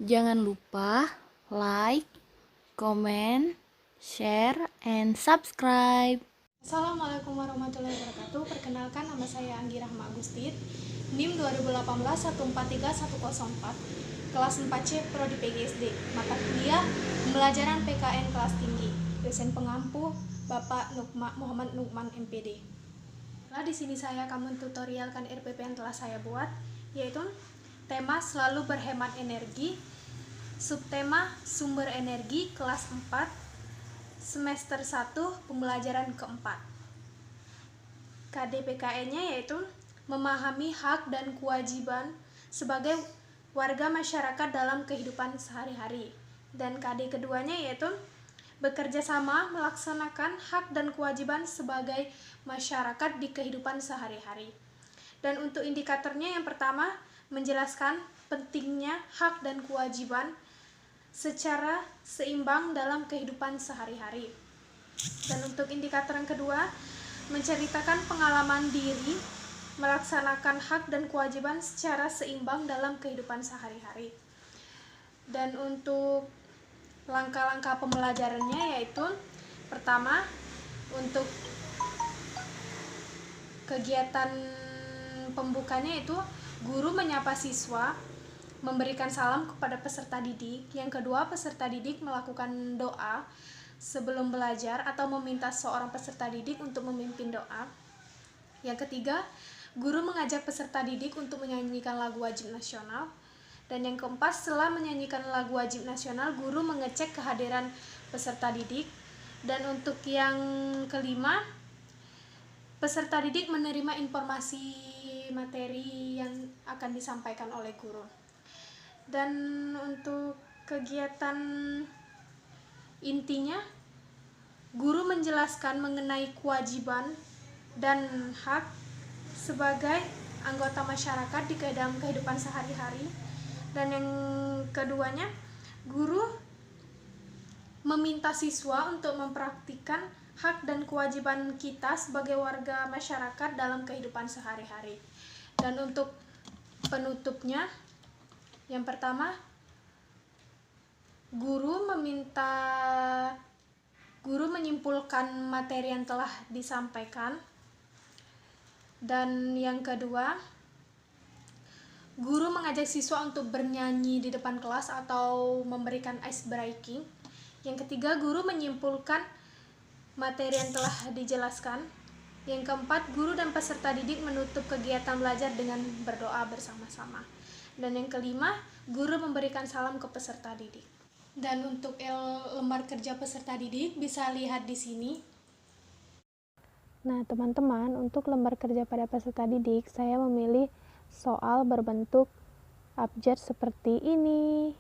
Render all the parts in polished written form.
Jangan lupa like, comment, share, and subscribe. Assalamualaikum warahmatullahi wabarakatuh. Perkenalkan, nama saya Anggi Rahma Agustin, NIM 2018 143104, kelas 4C Prodi PGSD, mata kuliah Pembelajaran PKN kelas tinggi. Dosen pengampu Bapak Muhammad Nukman MPD. Nah, di sini saya akan mentutorialkan RPP yang telah saya buat, yaitu tema selalu berhemat energi, subtema sumber energi kelas 4, semester 1, pembelajaran keempat. KDPKN-nya yaitu memahami hak dan kewajiban sebagai warga masyarakat dalam kehidupan sehari-hari. Dan KD keduanya yaitu bekerja sama melaksanakan hak dan kewajiban sebagai masyarakat di kehidupan sehari-hari. Dan untuk indikatornya yang pertama, menjelaskan pentingnya hak dan kewajiban secara seimbang dalam kehidupan sehari-hari. Dan untuk indikator yang kedua, menceritakan pengalaman diri melaksanakan hak dan kewajiban secara seimbang dalam kehidupan sehari-hari. Dan untuk langkah-langkah pembelajarannya yaitu pertama, untuk kegiatan pembukanya itu guru menyapa siswa, memberikan salam kepada peserta didik. Yang kedua, peserta didik melakukan doa sebelum belajar atau meminta seorang peserta didik untuk memimpin doa. Yang ketiga, guru mengajak peserta didik untuk menyanyikan lagu wajib nasional. Dan yang keempat, setelah menyanyikan lagu wajib nasional, guru mengecek kehadiran peserta didik. Dan untuk yang kelima, peserta didik menerima informasi materi yang akan disampaikan oleh guru. Dan untuk kegiatan intinya, guru menjelaskan mengenai kewajiban dan hak sebagai anggota masyarakat di dalam kehidupan sehari-hari. Dan yang keduanya, guru meminta siswa untuk mempraktikkan hak dan kewajiban kita sebagai warga masyarakat dalam kehidupan sehari-hari. Dan untuk penutupnya, yang pertama, guru menyimpulkan materi yang telah disampaikan. Dan yang kedua, guru mengajak siswa untuk bernyanyi di depan kelas atau memberikan ice breaking. Yang ketiga, guru menyimpulkan materi yang telah dijelaskan. Yang keempat, guru dan peserta didik menutup kegiatan belajar dengan berdoa bersama-sama. Dan yang kelima, guru memberikan salam ke peserta didik. Dan untuk lembar kerja peserta didik bisa lihat di sini. Nah, teman-teman, untuk lembar kerja pada peserta didik, saya memilih soal berbentuk abjad seperti ini.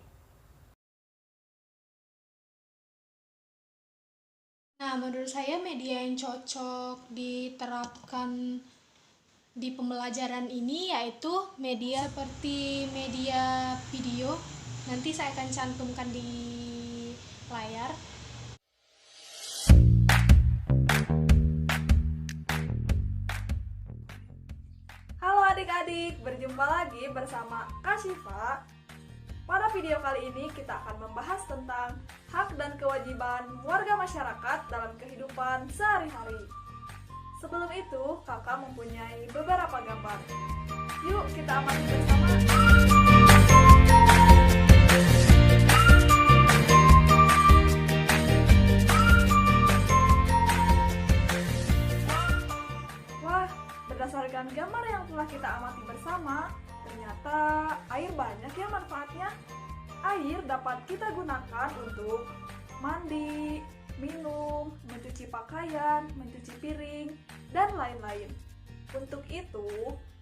Nah, menurut saya media yang cocok diterapkan di pembelajaran ini yaitu media seperti media video. Nanti saya akan cantumkan di layar. Halo adik-adik, berjumpa lagi bersama Kak Syifa. Pada video kali ini kita akan membahas tentang hak dan kewajiban warga masyarakat dalam kehidupan sehari-hari. Sebelum itu, kakak mempunyai beberapa gambar. Yuk kita amati bersama. Wah, berdasarkan gambar yang telah kita amati bersama, ternyata air banyak ya manfaatnya. Air dapat kita gunakan untuk mandi, minum, mencuci pakaian, mencuci piring, dan lain-lain. Untuk itu,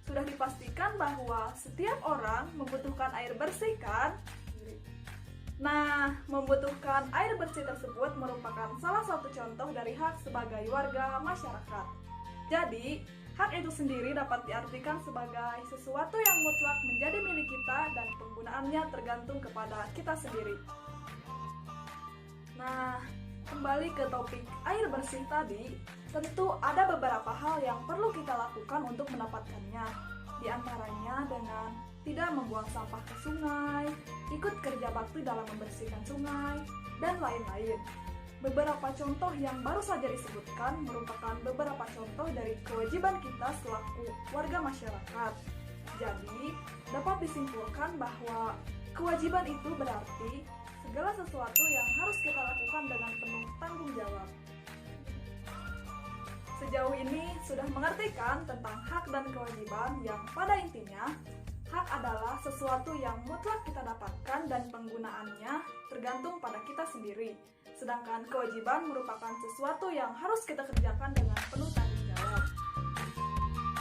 sudah dipastikan bahwa setiap orang membutuhkan air bersih kan? Nah, membutuhkan air bersih tersebut merupakan salah satu contoh dari hak sebagai warga masyarakat. Jadi, hak itu sendiri dapat diartikan sebagai sesuatu yang mutlak menjadi milik kita dan penggunaannya tergantung kepada kita sendiri. Nah, kembali ke topik air bersih tadi, tentu ada beberapa hal yang perlu kita lakukan untuk mendapatkannya. Di antaranya dengan tidak membuang sampah ke sungai, ikut kerja bakti dalam membersihkan sungai, dan lain-lain. Beberapa contoh yang baru saja disebutkan merupakan beberapa contoh dari kewajiban kita selaku warga masyarakat. Jadi, dapat disimpulkan bahwa kewajiban itu berarti segala sesuatu yang harus kita lakukan dengan penuh tanggung jawab. Sejauh ini sudah mengertikan tentang hak dan kewajiban yang pada intinya hak adalah sesuatu yang mutlak kita dapatkan dan penggunaannya tergantung pada kita sendiri. Sedangkan kewajiban merupakan sesuatu yang harus kita kerjakan dengan penuh tanggung jawab.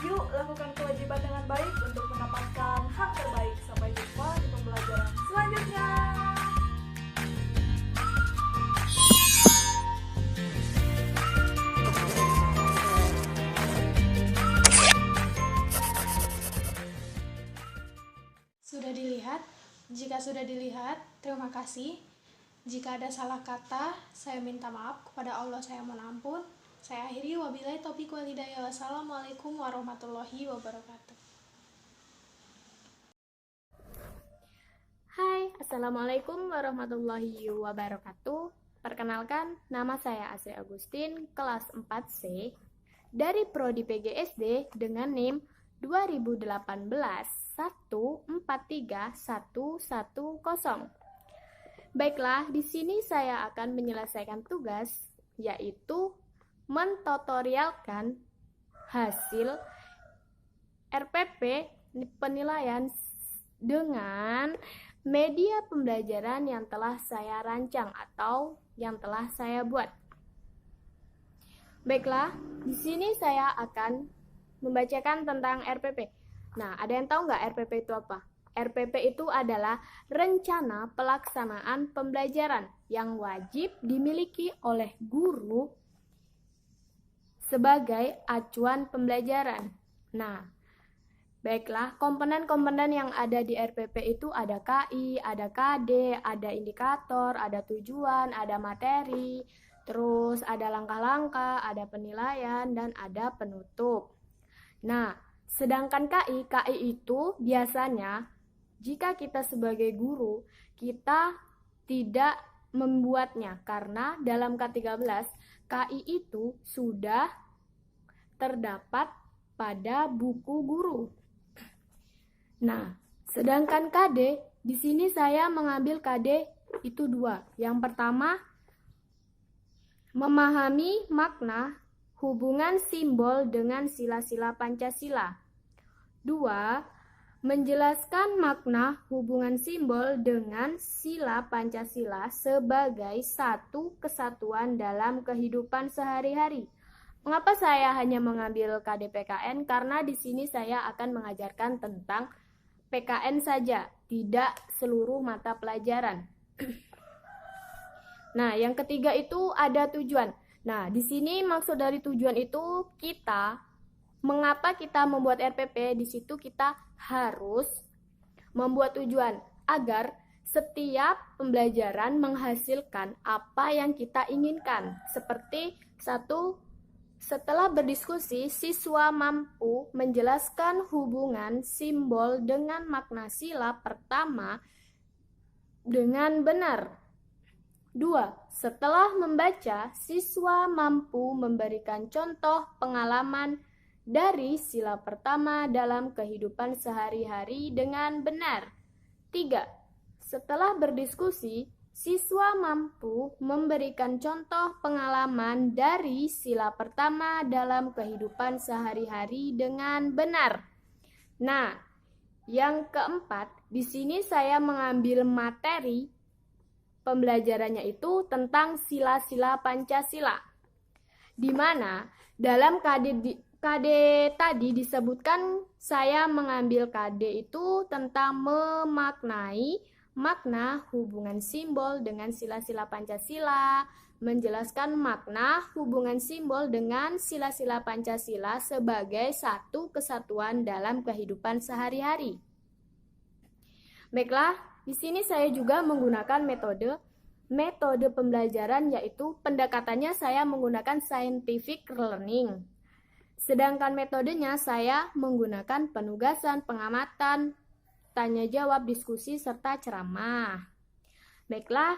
Yuk, lakukan kewajiban dengan baik untuk mendapatkan hak terbaik. Sampai jumpa di pembelajaran selanjutnya. Sudah dilihat? Jika sudah dilihat, terima kasih. Jika ada salah kata, saya minta maaf kepada Allah, saya mohon ampun. Saya akhiri, wabillahi taufiq wal hidayah. Wassalamualaikum warahmatullahi wabarakatuh. Hai, Assalamualaikum warahmatullahi wabarakatuh. Perkenalkan, nama saya Asri Agustin, kelas 4C, dari Prodi PGSD dengan NIM 2018-143110. Baiklah, di sini saya akan menyelesaikan tugas, yaitu mentutorialkan hasil RPP penilaian dengan media pembelajaran yang telah saya rancang atau yang telah saya buat. Baiklah, di sini saya akan membacakan tentang RPP. Nah, ada yang tahu nggak RPP itu apa? RPP itu adalah rencana pelaksanaan pembelajaran yang wajib dimiliki oleh guru sebagai acuan pembelajaran. Nah, baiklah, komponen-komponen yang ada di RPP itu ada KI, ada KD, ada indikator, ada tujuan, ada materi, terus ada langkah-langkah, ada penilaian, dan ada penutup. Nah, sedangkan KI itu biasanya jika kita sebagai guru, kita tidak membuatnya karena dalam K13, KI itu sudah terdapat pada buku guru. Nah, sedangkan KD, di sini saya mengambil KD itu dua. Yang pertama, memahami makna hubungan simbol dengan sila-sila Pancasila. Dua, menjelaskan makna hubungan simbol dengan sila Pancasila sebagai satu kesatuan dalam kehidupan sehari-hari. Mengapa saya hanya mengambil KD PKN? Karena di sini saya akan mengajarkan tentang PKN saja, tidak seluruh mata pelajaran. Nah, yang ketiga itu ada tujuan. Nah, di sini maksud dari tujuan itu mengapa kita membuat RPP? Di situ kita harus membuat tujuan agar setiap pembelajaran menghasilkan apa yang kita inginkan. Seperti satu, setelah berdiskusi, siswa mampu menjelaskan hubungan simbol dengan makna sila pertama dengan benar. 2. Setelah membaca, siswa mampu memberikan contoh pengalaman dari sila pertama dalam kehidupan sehari-hari dengan benar. 3. Setelah berdiskusi, siswa mampu memberikan contoh pengalaman dari sila pertama dalam kehidupan sehari-hari dengan benar. Nah, yang keempat, di sini saya mengambil materi pembelajarannya itu tentang sila-sila Pancasila, di mana dalam KD tadi disebutkan saya mengambil KD itu tentang memaknai makna hubungan simbol dengan sila-sila Pancasila, menjelaskan makna hubungan simbol dengan sila-sila Pancasila sebagai satu kesatuan dalam kehidupan sehari-hari. Baiklah, di sini saya juga menggunakan metode pembelajaran, yaitu pendekatannya saya menggunakan scientific learning. Sedangkan metodenya saya menggunakan penugasan, pengamatan, tanya jawab, diskusi, serta ceramah. Baiklah,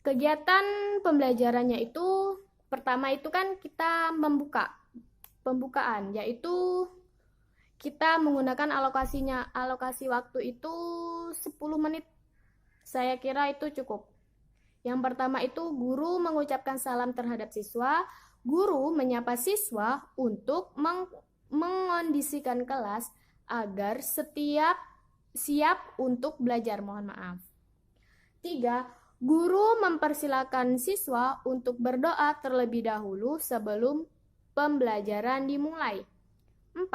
kegiatan pembelajarannya itu pertama itu kan kita pembukaan, yaitu kita menggunakan alokasi waktu itu 10 menit. Saya kira itu cukup. Yang pertama itu guru mengucapkan salam terhadap siswa, guru menyapa siswa untuk mengondisikan kelas agar siap untuk belajar. Mohon maaf. 3. Guru mempersilakan siswa untuk berdoa terlebih dahulu sebelum pembelajaran dimulai. 4.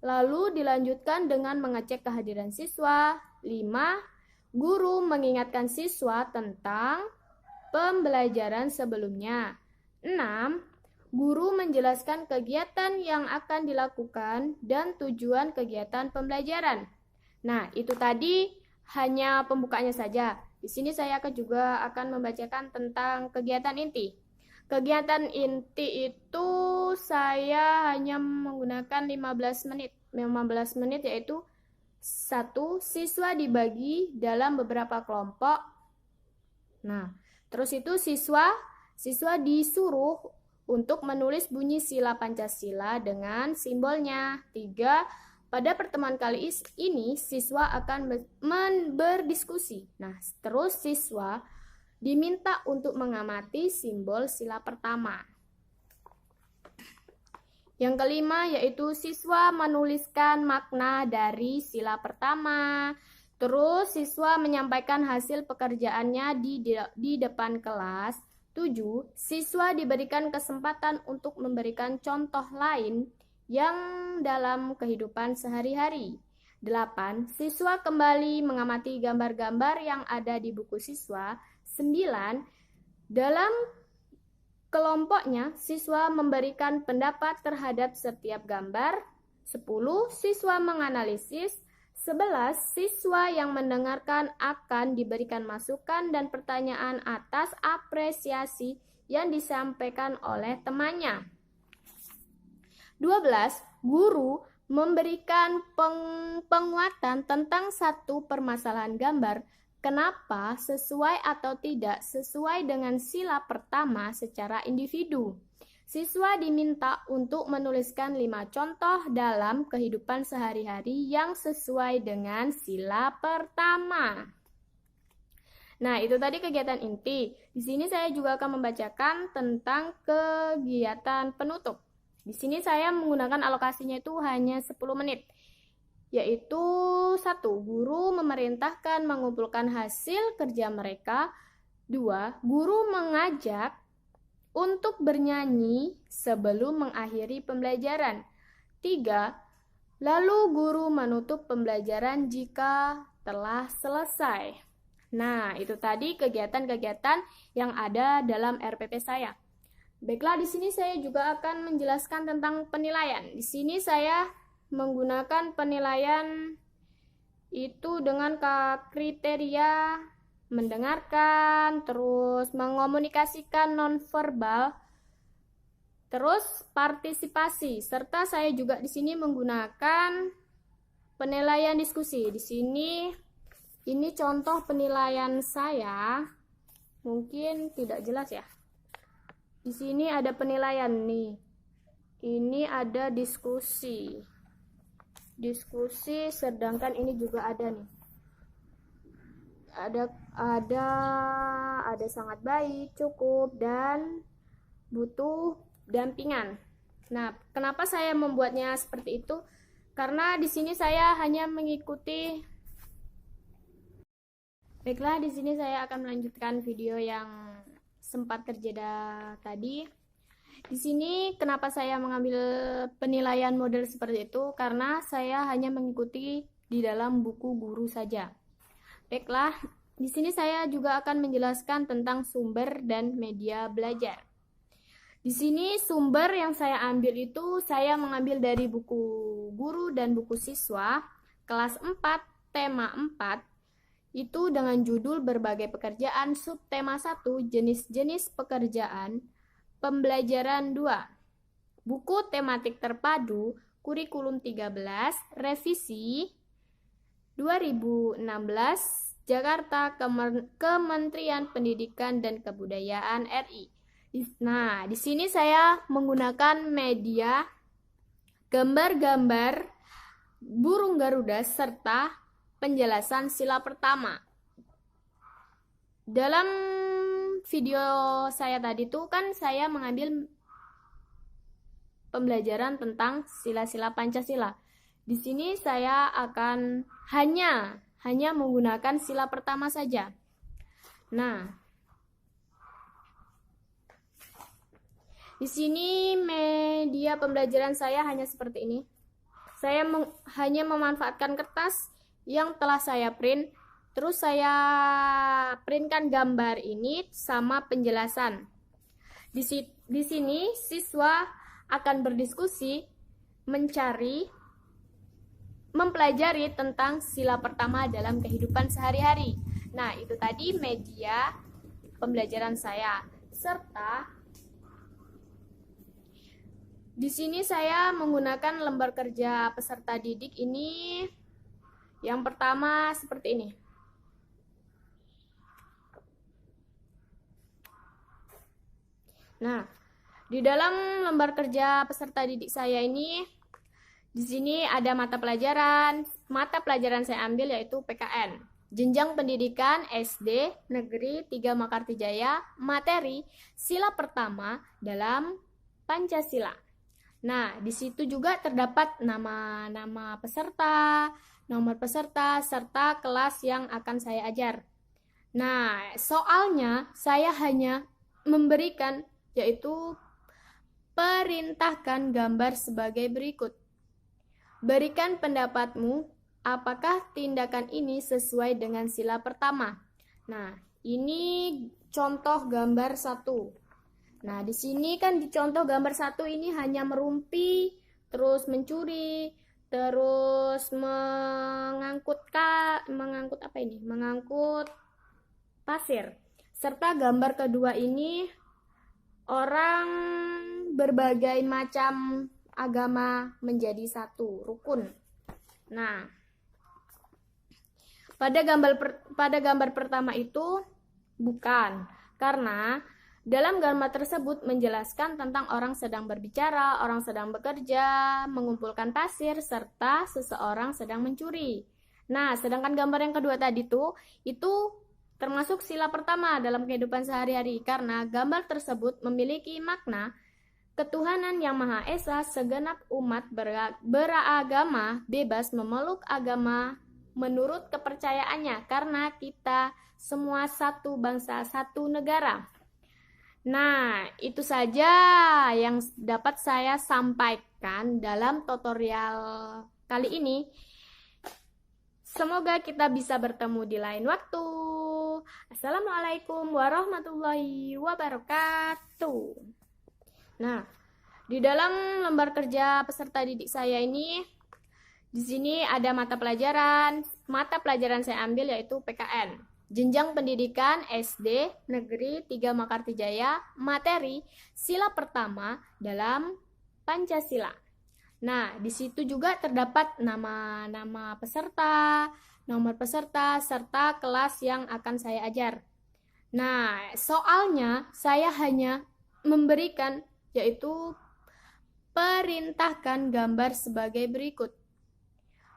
Lalu dilanjutkan dengan mengecek kehadiran siswa. 5. Guru mengingatkan siswa tentang pembelajaran sebelumnya. 6. Guru menjelaskan kegiatan yang akan dilakukan dan tujuan kegiatan pembelajaran. Nah, itu tadi hanya pembukanya saja. Di sini saya juga akan membacakan tentang kegiatan inti. Kegiatan inti itu saya hanya menggunakan 15 menit. 15 menit yaitu 1. Siswa dibagi dalam beberapa kelompok. Nah, terus itu siswa disuruh untuk menulis bunyi sila Pancasila dengan simbolnya. 3. Pada pertemuan kali ini siswa akan berdiskusi. Nah, terus siswa diminta untuk mengamati simbol sila pertama. Yang kelima yaitu siswa menuliskan makna dari sila pertama. Terus siswa menyampaikan hasil pekerjaannya di depan kelas. 7. Siswa diberikan kesempatan untuk memberikan contoh lain yang dalam kehidupan sehari-hari. 8. Siswa kembali mengamati gambar-gambar yang ada di buku siswa. 9. Dalam kelompoknya, siswa memberikan pendapat terhadap setiap gambar. 10. Siswa menganalisis. 11. Siswa yang mendengarkan akan diberikan masukan dan pertanyaan atas apresiasi yang disampaikan oleh temannya. 12. Guru memberikan penguatan tentang satu permasalahan gambar, kenapa sesuai atau tidak sesuai dengan sila pertama secara individu. Siswa diminta untuk menuliskan 5 contoh dalam kehidupan sehari-hari yang sesuai dengan sila pertama. Nah, itu tadi kegiatan inti. Di sini saya juga akan membacakan tentang kegiatan penutup. Di sini saya menggunakan alokasinya itu hanya 10 menit. Yaitu 1. Guru memerintahkan mengumpulkan hasil kerja mereka. 2. Guru mengajak untuk bernyanyi sebelum mengakhiri pembelajaran. 3. Lalu guru menutup pembelajaran jika telah selesai. Nah, itu tadi kegiatan-kegiatan yang ada dalam RPP saya. Baiklah, di sini saya juga akan menjelaskan tentang penilaian. Di sini saya menggunakan penilaian itu dengan kriteria mendengarkan, terus mengomunikasikan nonverbal, terus partisipasi, serta saya juga di sini menggunakan penilaian diskusi. Di sini ini contoh penilaian saya, mungkin tidak jelas ya. Di sini ada penilaian nih. Ini ada diskusi. Diskusi, sedangkan ini juga ada nih. Ada sangat baik, cukup, dan butuh dampingan. Nah, kenapa saya membuatnya seperti itu? Karena di sini saya hanya mengikuti. Baiklah, di sini saya akan melanjutkan video yang sempat terjeda tadi. Di sini kenapa saya mengambil penilaian model seperti itu? Karena saya hanya mengikuti di dalam buku guru saja. Baiklah, di sini saya juga akan menjelaskan tentang sumber dan media belajar. Di sini sumber yang saya ambil itu saya mengambil dari buku guru dan buku siswa kelas 4, tema 4, itu dengan judul berbagai pekerjaan, subtema 1, jenis-jenis pekerjaan, pembelajaran 2. Buku tematik terpadu, kurikulum 13, revisi, 2016, Jakarta, Kementerian Pendidikan dan Kebudayaan RI. Nah, di sini saya menggunakan media gambar-gambar burung Garuda serta penjelasan sila pertama. Dalam video saya tadi tuh kan saya mengambil pembelajaran tentang sila-sila Pancasila. Di sini saya akan hanya menggunakan sila pertama saja. Nah, di sini media pembelajaran saya hanya seperti ini. Saya hanya memanfaatkan kertas yang telah saya print, terus saya printkan gambar ini sama penjelasan. Di sini siswa akan berdiskusi, mempelajari tentang sila pertama dalam kehidupan sehari-hari. Nah, itu tadi media pembelajaran saya. Serta di sini saya menggunakan lembar kerja peserta didik ini. Yang pertama seperti ini. Nah, di dalam lembar kerja peserta didik saya ini, di sini ada mata pelajaran. Mata pelajaran saya ambil yaitu PKN. Jenjang pendidikan SD Negeri 3 Mekartijaya, materi sila pertama dalam Pancasila. Nah, di situ juga terdapat nama peserta, nomor peserta, serta kelas yang akan saya ajar. Nah, soalnya saya hanya memberikan yaitu perintahkan gambar sebagai berikut. Berikan pendapatmu, apakah tindakan ini sesuai dengan sila pertama? Nah, ini contoh gambar 1. Nah, di sini kan di contoh gambar 1 ini hanya merumpi, terus mencuri, terus mengangkut pasir. Serta gambar kedua ini orang berbagai macam agama menjadi satu, rukun. Nah, pada gambar pertama itu bukan, karena dalam gambar tersebut menjelaskan tentang orang sedang berbicara, orang sedang bekerja, mengumpulkan pasir, serta seseorang sedang mencuri. Nah, sedangkan gambar yang kedua tadi itu termasuk sila pertama dalam kehidupan sehari-hari, karena gambar tersebut memiliki makna ketuhanan yang Maha Esa, segenap umat beragama bebas memeluk agama menurut kepercayaannya, karena kita semua satu bangsa, satu negara. Nah, itu saja yang dapat saya sampaikan dalam tutorial kali ini. Semoga kita bisa bertemu di lain waktu. Assalamualaikum warahmatullahi wabarakatuh. Nah, di dalam lembar kerja peserta didik saya ini, di sini ada mata pelajaran. Mata pelajaran saya ambil yaitu PKN. Jenjang pendidikan SD Negeri 3 Mekartijaya, materi sila pertama dalam Pancasila. Nah, di situ juga terdapat nama peserta, nomor peserta, serta kelas yang akan saya ajar. Nah, soalnya saya hanya memberikan yaitu perintahkan gambar sebagai berikut.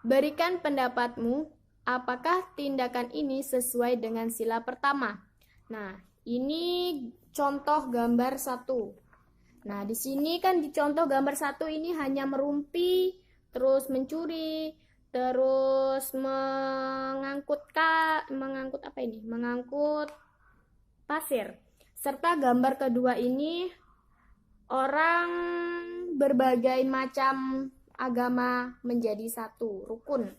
Berikan pendapatmu, apakah tindakan ini sesuai dengan sila pertama? Nah, ini contoh gambar 1. Nah, di sini kan di contoh gambar 1 ini hanya merumpi, terus mencuri, terus mengangkut pasir. Serta gambar kedua ini orang berbagai macam agama menjadi satu, rukun.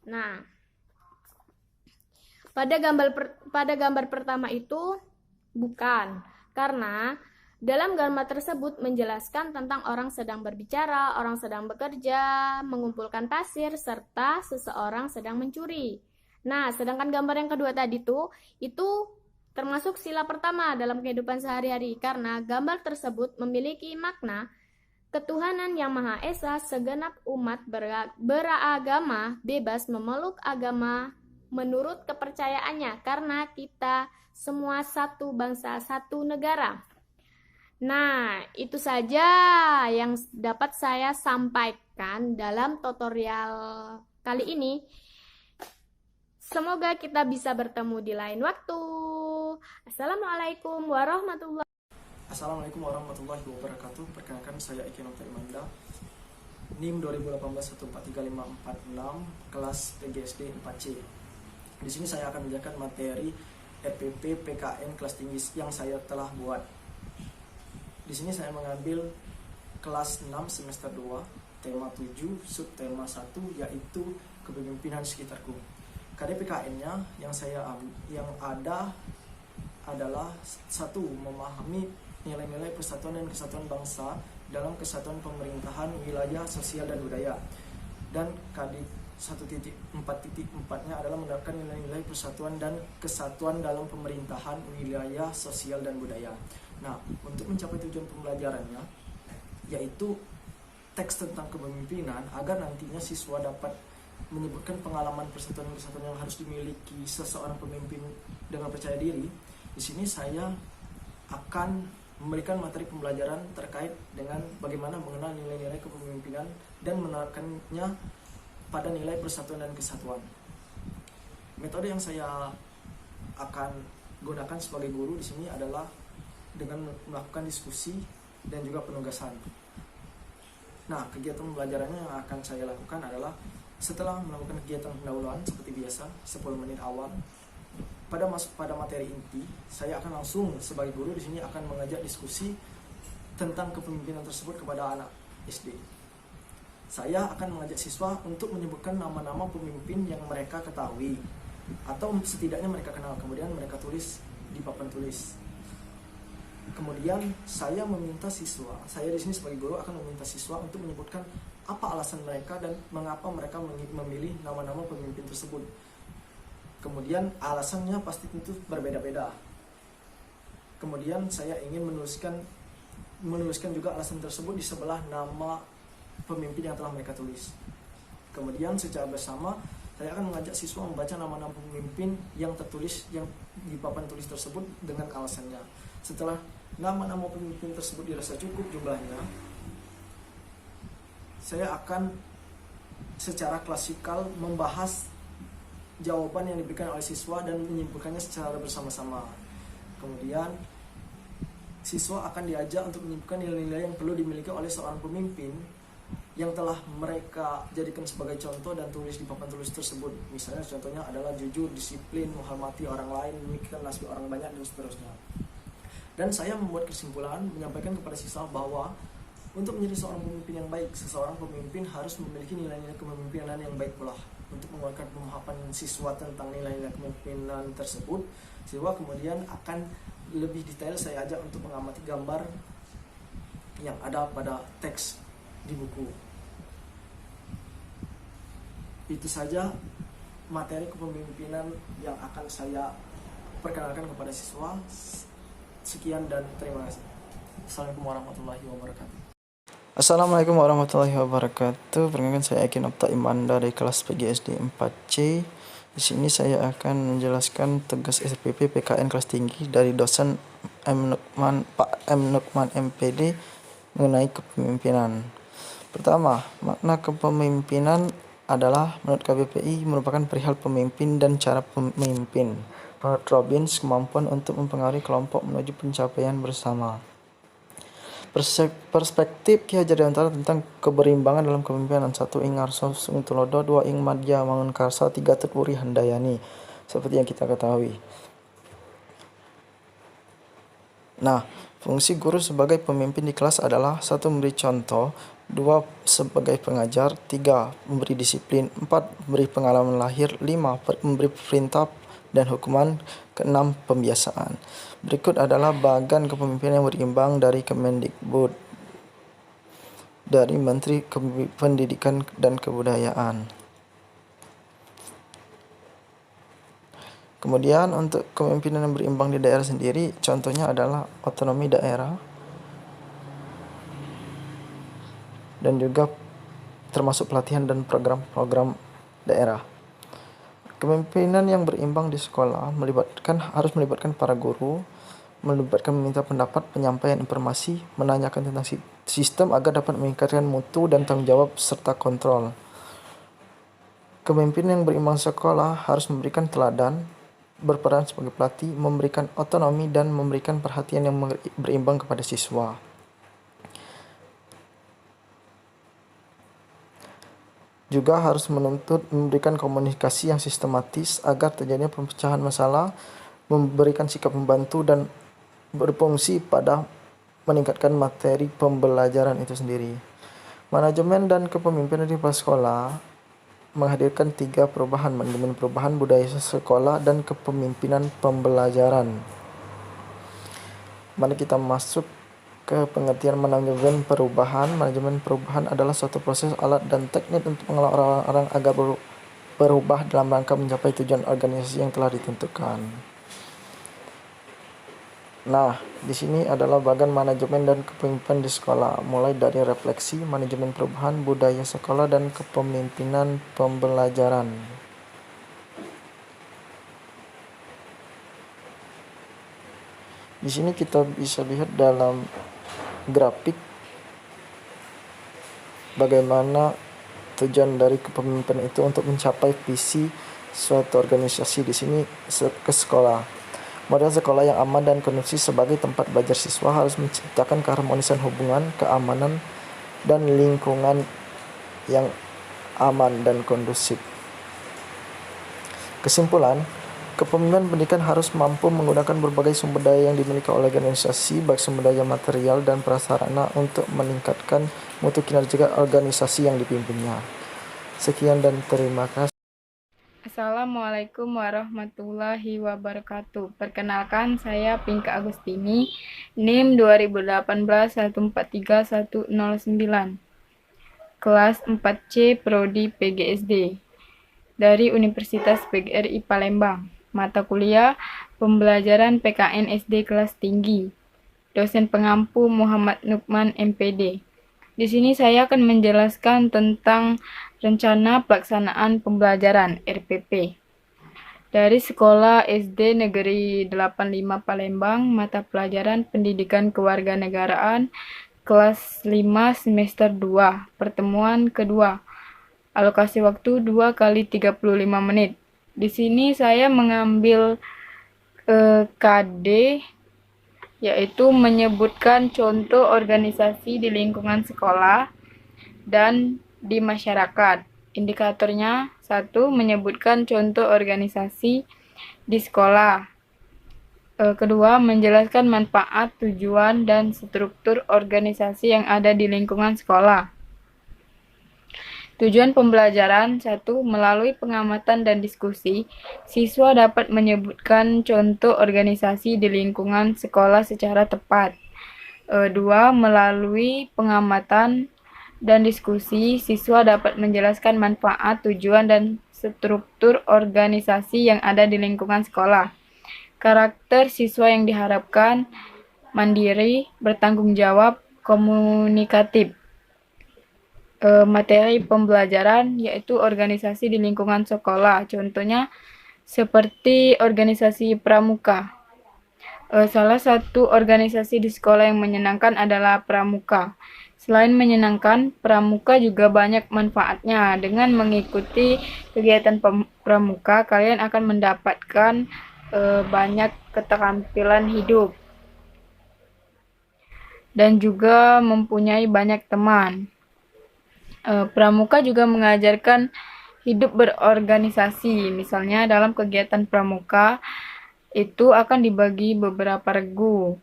Nah, pada gambar pertama itu bukan, karena dalam gambar tersebut menjelaskan tentang orang sedang berbicara, orang sedang bekerja, mengumpulkan pasir, serta seseorang sedang mencuri. Nah, sedangkan gambar yang kedua tadi itu termasuk sila pertama dalam kehidupan sehari-hari, karena gambar tersebut memiliki makna ketuhanan yang Maha Esa, segenap umat beragama bebas memeluk agama menurut kepercayaannya, karena kita semua satu bangsa, satu negara. Nah, itu saja yang dapat saya sampaikan dalam tutorial kali ini. Semoga kita bisa bertemu di lain waktu. Assalamualaikum warahmatullahi wabarakatuh. Perkenalkan, saya Eki Nota Imanda, NIM 2018143546, kelas PGSD 4C. Di sini saya akan menjelaskan materi RPP PKN kelas tinggi yang saya telah buat. Di sini saya mengambil kelas 6 semester 2, tema 7, subtema 1, yaitu kepemimpinan sekitarku. KDPKN-nya yang ada adalah 1. Memahami nilai-nilai persatuan dan kesatuan bangsa dalam kesatuan pemerintahan, wilayah, sosial, dan budaya. Dan KD 1.4.4-nya adalah menerapkan nilai-nilai persatuan dan kesatuan dalam pemerintahan, wilayah, sosial, dan budaya. Nah, untuk mencapai tujuan pembelajarannya, yaitu teks tentang kepemimpinan, agar nantinya siswa dapat menyebutkan pengalaman persatuan-persatuan yang harus dimiliki seseorang pemimpin dengan percaya diri. Di sini saya akan memberikan materi pembelajaran terkait dengan bagaimana mengenal nilai-nilai kepemimpinan dan menerapkannya pada nilai persatuan dan kesatuan. Metode yang saya akan gunakan sebagai guru di sini adalah dengan melakukan diskusi dan juga penugasan. Nah, kegiatan pembelajarannya yang akan saya lakukan adalah setelah melakukan kegiatan pendahuluan seperti biasa 10 menit awal. Pada materi inti, saya akan langsung sebagai guru di sini akan mengajak diskusi tentang kepemimpinan tersebut kepada anak SD. Saya akan mengajak siswa untuk menyebutkan nama-nama pemimpin yang mereka ketahui atau setidaknya mereka kenal, kemudian mereka tulis di papan tulis. Kemudian saya meminta siswa, saya di sini sebagai guru akan meminta siswa untuk menyebutkan apa alasan mereka dan mengapa mereka memilih nama-nama pemimpin tersebut. Kemudian alasannya pasti tentu berbeda-beda. Kemudian saya ingin menuliskan juga alasan tersebut di sebelah nama pemimpin yang telah mereka tulis. Kemudian secara bersama saya akan mengajak siswa membaca nama-nama pemimpin yang tertulis yang di papan tulis tersebut dengan alasannya. Setelah nama-nama pemimpin tersebut dirasa cukup jumlahnya, saya akan secara klasikal membahas jawaban yang diberikan oleh siswa dan menyimpulkannya secara bersama-sama. Kemudian siswa akan diajak untuk menyimpulkan nilai-nilai yang perlu dimiliki oleh seorang pemimpin yang telah mereka jadikan sebagai contoh dan tulis di papan tulis tersebut. Misalnya contohnya adalah jujur, disiplin, menghormati orang lain, memikirkan nasib orang banyak, dan seterusnya. Dan saya membuat kesimpulan menyampaikan kepada siswa bahwa untuk menjadi seorang pemimpin yang baik, seseorang pemimpin harus memiliki nilai-nilai kepemimpinan yang baik pula. Untuk mengeluarkan pemahaman siswa tentang nilai-nilai kepemimpinan tersebut, siswa kemudian akan lebih detail saya ajak untuk mengamati gambar yang ada pada teks di buku. Itu saja materi kepemimpinan yang akan saya perkenalkan kepada siswa. Sekian dan terima kasih. Assalamualaikum warahmatullahi wabarakatuh. Assalamualaikum warahmatullahi wabarakatuh. Perkenalkan, saya Eki Nota Imanda dari kelas PGSD 4C. Di sini saya akan menjelaskan tugas SPP PKN kelas tinggi dari dosen Pak M. Nukman MPD mengenai kepemimpinan. Pertama, makna kepemimpinan adalah menurut KBPI merupakan perihal pemimpin dan cara pemimpin. Menurut Robbins, kemampuan untuk mempengaruhi kelompok menuju pencapaian bersama. Perspektif Ki Hajar Dewantara tentang keberimbangan dalam kepemimpinan. 1. Ing Ngarso Sung Tulodo, 2. Ing Madya Mangunkarsa, 3. Tutpuri Handayani. Seperti yang kita ketahui. Nah, fungsi guru sebagai pemimpin di kelas adalah 1. Memberi contoh, 2. Sebagai pengajar, 3. Memberi disiplin, 4. Memberi pengalaman lahir, 5. Memberi perintah dan hukuman, 6. Pembiasaan. Berikut adalah bagan kepemimpinan yang berimbang dari Kemendikbud, dari Menteri Pendidikan dan Kebudayaan. Kemudian untuk kepemimpinan yang berimbang di daerah sendiri, contohnya adalah otonomi daerah, dan juga termasuk pelatihan dan program-program daerah. Kepemimpinan yang berimbang di sekolah harus melibatkan para guru, melibatkan meminta pendapat, penyampaian informasi, menanyakan tentang sistem agar dapat meningkatkan mutu dan tanggung jawab serta kontrol. Kepemimpinan yang berimbang sekolah harus memberikan teladan, berperan sebagai pelatih, memberikan otonomi dan memberikan perhatian yang berimbang kepada siswa. Juga harus memberikan komunikasi yang sistematis agar terjadinya pemecahan masalah, memberikan sikap membantu dan berfungsi pada meningkatkan materi pembelajaran itu sendiri. Manajemen dan kepemimpinan di sekolah menghadirkan 3 perubahan: manajemen perubahan, budaya sekolah, dan kepemimpinan pembelajaran. Mari kita masuk ke pengertian manajemen perubahan. Manajemen perubahan adalah suatu proses, alat, dan teknik untuk mengelola orang-orang agar berubah dalam rangka mencapai tujuan organisasi yang telah ditentukan. Nah, di sini adalah bagian manajemen dan kepemimpinan di sekolah, mulai dari refleksi, manajemen perubahan, budaya sekolah, dan kepemimpinan pembelajaran. Di sini kita bisa lihat dalam grafik bagaimana tujuan dari kepemimpinan itu untuk mencapai visi suatu organisasi. Di sini ke sekolah. Model sekolah yang aman dan kondusif sebagai tempat belajar siswa harus menciptakan keharmonisan hubungan, keamanan, dan lingkungan yang aman dan kondusif. Kesimpulan, kepemimpinan pendidikan harus mampu menggunakan berbagai sumber daya yang dimiliki oleh organisasi, baik sumber daya material dan prasarana, untuk meningkatkan mutu kinerja organisasi yang dipimpinnya. Sekian dan terima kasih. Assalamualaikum warahmatullahi wabarakatuh. Perkenalkan, saya Pinka Agustini, NIM 2018143109, kelas 4C Prodi PGSD, dari Universitas PGRI Palembang. Mata kuliah Pembelajaran PKN SD kelas tinggi. Dosen pengampu Muhammad Nukman MPD. Di sini saya akan menjelaskan tentang Rencana Pelaksanaan Pembelajaran (RPP). Dari Sekolah SD Negeri 85 Palembang, mata pelajaran Pendidikan Kewarganegaraan kelas 5 semester 2, pertemuan kedua. Alokasi waktu 2 kali 35 menit. Di sini saya mengambil KD, yaitu menyebutkan contoh organisasi di lingkungan sekolah dan di masyarakat. Indikatornya: 1. Menyebutkan contoh organisasi di sekolah. Kedua, menjelaskan manfaat, tujuan, dan struktur organisasi yang ada di lingkungan sekolah. Tujuan pembelajaran: 1. Melalui pengamatan dan diskusi, siswa dapat menyebutkan contoh organisasi di lingkungan sekolah secara tepat. 2. Melalui pengamatan dan diskusi, siswa dapat menjelaskan manfaat, tujuan, dan struktur organisasi yang ada di lingkungan sekolah. Karakter siswa yang diharapkan: mandiri, bertanggung jawab, komunikatif. Materi pembelajaran yaitu organisasi di lingkungan sekolah. Contohnya seperti organisasi pramuka. Salah satu organisasi di sekolah yang menyenangkan adalah pramuka. Selain menyenangkan, pramuka juga banyak manfaatnya. Dengan mengikuti kegiatan pramuka, kalian akan mendapatkan banyak keterampilan hidup dan juga mempunyai banyak teman. Pramuka juga mengajarkan hidup berorganisasi. Misalnya dalam kegiatan pramuka itu akan dibagi beberapa regu.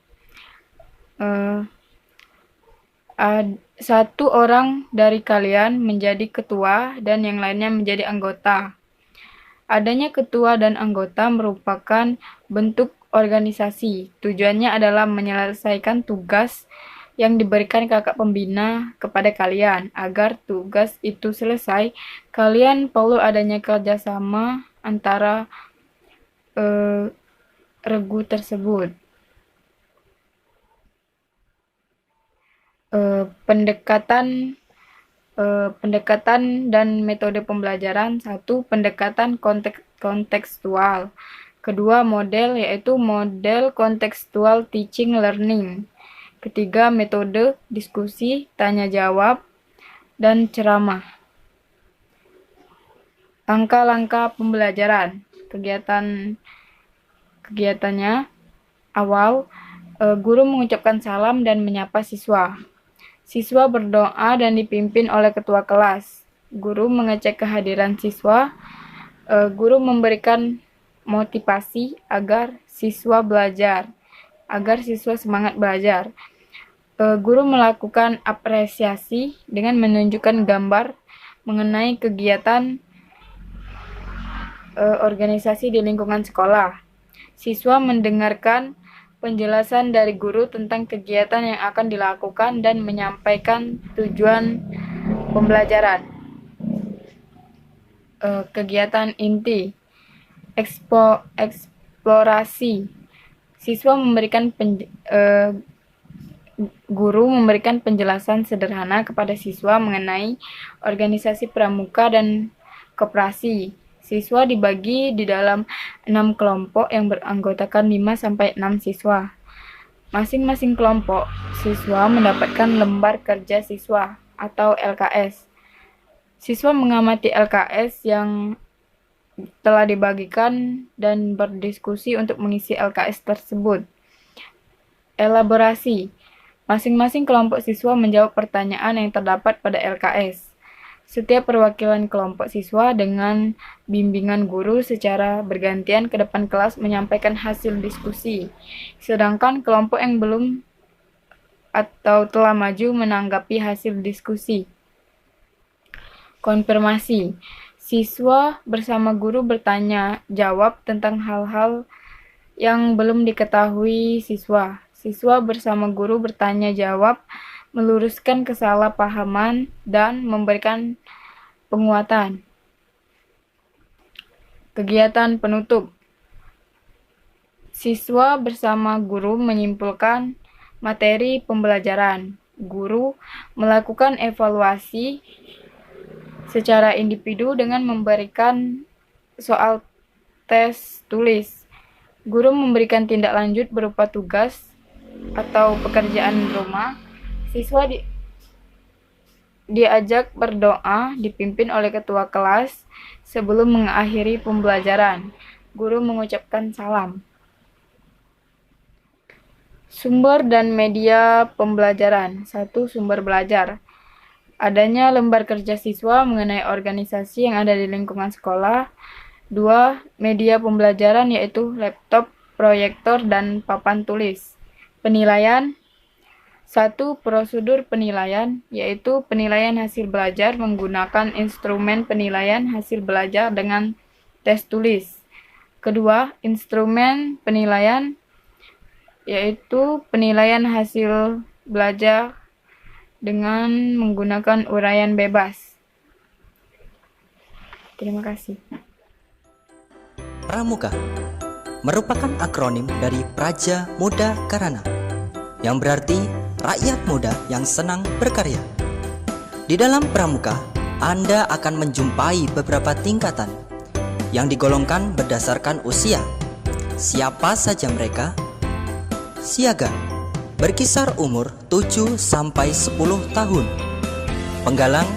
Satu orang dari kalian menjadi ketua dan yang lainnya menjadi anggota. Adanya ketua dan anggota merupakan bentuk organisasi. Tujuannya adalah menyelesaikan tugas yang diberikan kakak pembina kepada kalian. Agar tugas itu selesai, kalian perlu adanya kerjasama antara regu tersebut. Pendekatan Pendekatan dan metode pembelajaran. 1. Pendekatan kontekstual. Kedua, model, yaitu model kontekstual teaching learning. Ketiga, metode diskusi, tanya jawab, dan ceramah. Langkah-langkah pembelajaran. Kegiatannya awal, guru mengucapkan salam dan menyapa siswa. Siswa berdoa dan dipimpin oleh ketua kelas. Guru mengecek kehadiran siswa. Guru memberikan motivasi agar siswa semangat belajar. Guru melakukan apresiasi dengan menunjukkan gambar mengenai kegiatan organisasi di lingkungan sekolah. Siswa mendengarkan penjelasan dari guru tentang kegiatan yang akan dilakukan dan menyampaikan tujuan pembelajaran. Kegiatan inti, eksplorasi. Guru memberikan penjelasan sederhana kepada siswa mengenai organisasi pramuka dan koperasi. Siswa dibagi di dalam 6 kelompok yang beranggotakan 5-6 siswa. Masing-masing kelompok siswa mendapatkan lembar kerja siswa atau LKS. Siswa mengamati LKS yang telah dibagikan dan berdiskusi untuk mengisi LKS tersebut. Elaborasi. Masing-masing kelompok siswa menjawab pertanyaan yang terdapat pada LKS. Setiap perwakilan kelompok siswa dengan bimbingan guru secara bergantian ke depan kelas menyampaikan hasil diskusi. Sedangkan kelompok yang belum atau telah maju menanggapi hasil diskusi. Konfirmasi. Siswa bersama guru bertanya jawab tentang hal-hal yang belum diketahui siswa. Siswa bersama guru bertanya jawab, meluruskan kesalahpahaman, dan memberikan penguatan. Kegiatan penutup. Siswa bersama guru menyimpulkan materi pembelajaran. Guru melakukan evaluasi secara individu dengan memberikan soal tes tulis. Guru memberikan tindak lanjut berupa tugas atau pekerjaan rumah. Siswa diajak berdoa dipimpin oleh ketua kelas sebelum mengakhiri pembelajaran. Guru mengucapkan salam. Sumber dan media pembelajaran. 1. Sumber belajar. Adanya lembar kerja siswa mengenai organisasi yang ada di lingkungan sekolah. 2. Media pembelajaran yaitu laptop, proyektor, dan papan tulis. Penilaian. 1. Prosedur penilaian, yaitu penilaian hasil belajar menggunakan instrumen penilaian hasil belajar dengan tes tulis. Kedua, instrumen penilaian, yaitu penilaian hasil belajar dengan menggunakan uraian bebas. Terima kasih. Pramuka merupakan akronim dari Praja Muda Karana, yang berarti rakyat muda yang senang berkarya. Di dalam pramuka, Anda akan menjumpai beberapa tingkatan yang digolongkan berdasarkan usia. Siapa saja mereka? Siaga, berkisar umur 7 sampai 10 tahun. Penggalang,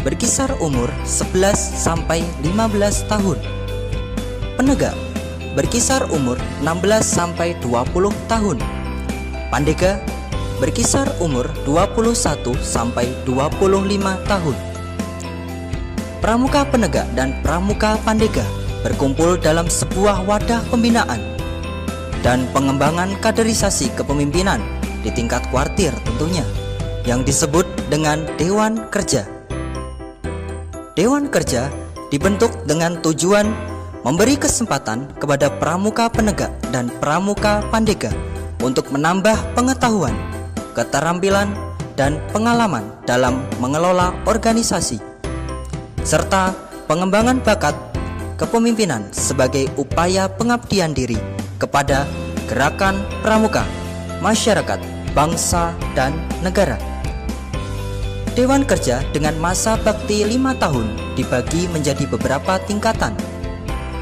berkisar umur 11 sampai 15 tahun. Penegak, berkisar umur 16 sampai 20 tahun. Pandega, berkisar umur 21 sampai 25 tahun. Pramuka penegak dan pramuka pandega berkumpul dalam sebuah wadah pembinaan dan pengembangan kaderisasi kepemimpinan di tingkat kuartir tentunya, yang disebut dengan Dewan Kerja. Dewan Kerja dibentuk dengan tujuan memberi kesempatan kepada pramuka penegak dan pramuka pandega untuk menambah pengetahuan, keterampilan, dan pengalaman dalam mengelola organisasi, serta pengembangan bakat kepemimpinan sebagai upaya pengabdian diri kepada gerakan pramuka, masyarakat, bangsa, dan negara. Dewan Kerja dengan masa bakti 5 tahun dibagi menjadi beberapa tingkatan.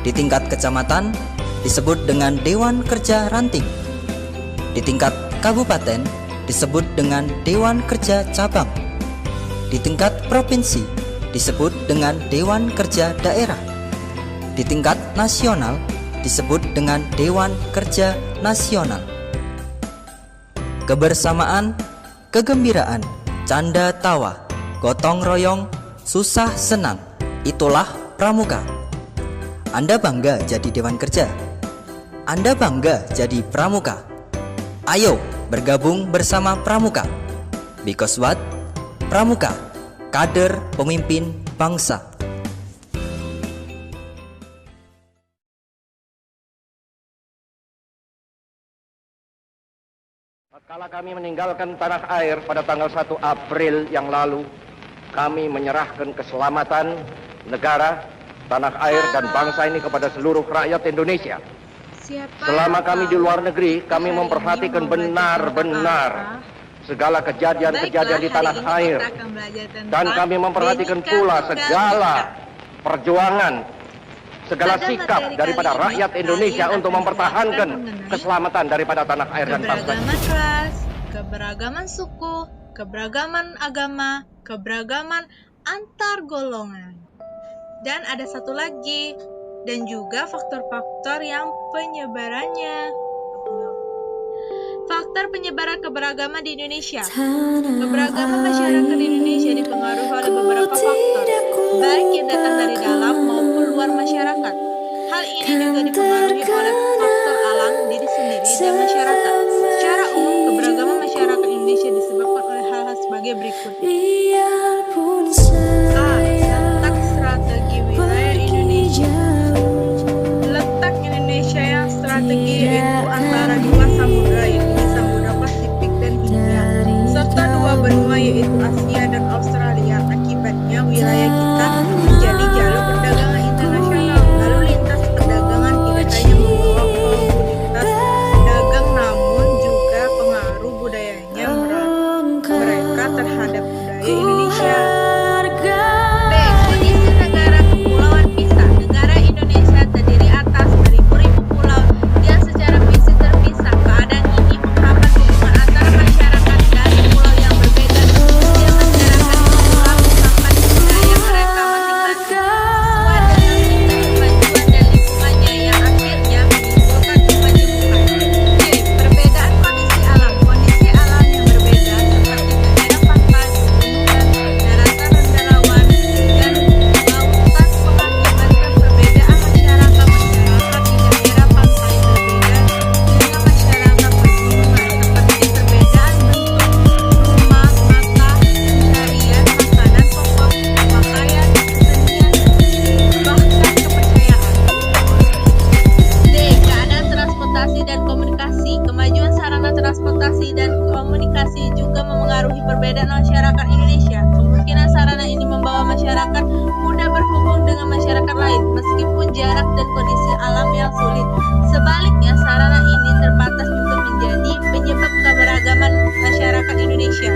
Di tingkat kecamatan disebut dengan Dewan Kerja Ranting. Di tingkat kabupaten disebut dengan Dewan Kerja Cabang. Di tingkat provinsi disebut dengan Dewan Kerja Daerah. Di tingkat nasional disebut dengan Dewan Kerja Nasional. Kebersamaan, kegembiraan, canda tawa, gotong royong, susah senang, itulah pramuka. Anda bangga jadi Dewan Kerja? Anda bangga jadi pramuka? Ayo bergabung bersama pramuka. Because what? Pramuka, kader pemimpin bangsa. Kala kami meninggalkan tanah air pada tanggal 1 April yang lalu, kami menyerahkan keselamatan negara, tanah air dan bangsa ini kepada seluruh rakyat Indonesia. Selama kami di luar negeri, kami memperhatikan benar-benar segala kejadian-kejadian di tanah air. Dan kami memperhatikan pula segala perjuangan, segala sikap daripada rakyat Indonesia untuk mempertahankan keselamatan daripada tanah air dan bangsa. Keberagaman ras, keberagaman suku, keberagaman agama, keberagaman antar golongan. Dan ada satu lagi, dan juga faktor-faktor yang penyebarannya. Faktor penyebaran keberagaman di Indonesia. Keberagaman masyarakat di Indonesia dipengaruhi oleh beberapa faktor, baik yang datang dari dalam maupun luar masyarakat. Hal ini juga dipengaruhi oleh faktor alam, diri sendiri, dan masyarakat. Secara umum, keberagaman masyarakat Indonesia disebabkan oleh hal-hal sebagai berikut. A. Letak strategi wilayah Indonesia. Letak Indonesia yang strategi yaitu antara dua samudra, yaitu Samudra Pasifik dan Hindia, serta dua benua yaitu Asia dan Australia. Akibatnya wilayah kita menjadi jalur perdagangan internasional. Lalu lintas perdagangan tidak hanya membawa komoditas dagang, namun juga pengaruh budayanya mereka terhadap budaya Indonesia. B. Kondisi negara kepulauan pisah. Negara Indonesia terdiri atas beribu-ribu pulau yang secara fisik terpisah. Keadaan ini menghambat hubungan antara masyarakat dari pulau yang berbeda, sehingga masyarakat di pulau menghambat budaya mereka masing-masing sesuai dengan tingkat kemajuan dan lingkungannya yang akhirnya menimbulkan kemajemukan. C. Perbedaan kondisi alam. Kondisi alam yang berbeda seperti daerah pantai, pegunungan, daratan rendah rawan, dan lautan mengakibatkan perbedaan masyarakat di daerah pantai berbeda dengan masyarakat pegunungan, seperti perbedaan bentuk rumah, mata pencarian, makanan pokok, pakaian, kesenian, bahkan kepercayaan. D. Keadaan transportasi dan komunikasi. Kemajuan sarana transportasi dan komunikasi juga memengaruhi perbedaan masyarakat Indonesia. Kemungkinan sarana ini membawa masyarakat mudah berhubung dengan masyarakat lain, meskipun jarak dan kondisi alam yang sulit. Sebaliknya, sarana ini terbatas juga menjadi penyebab keberagaman masyarakat Indonesia.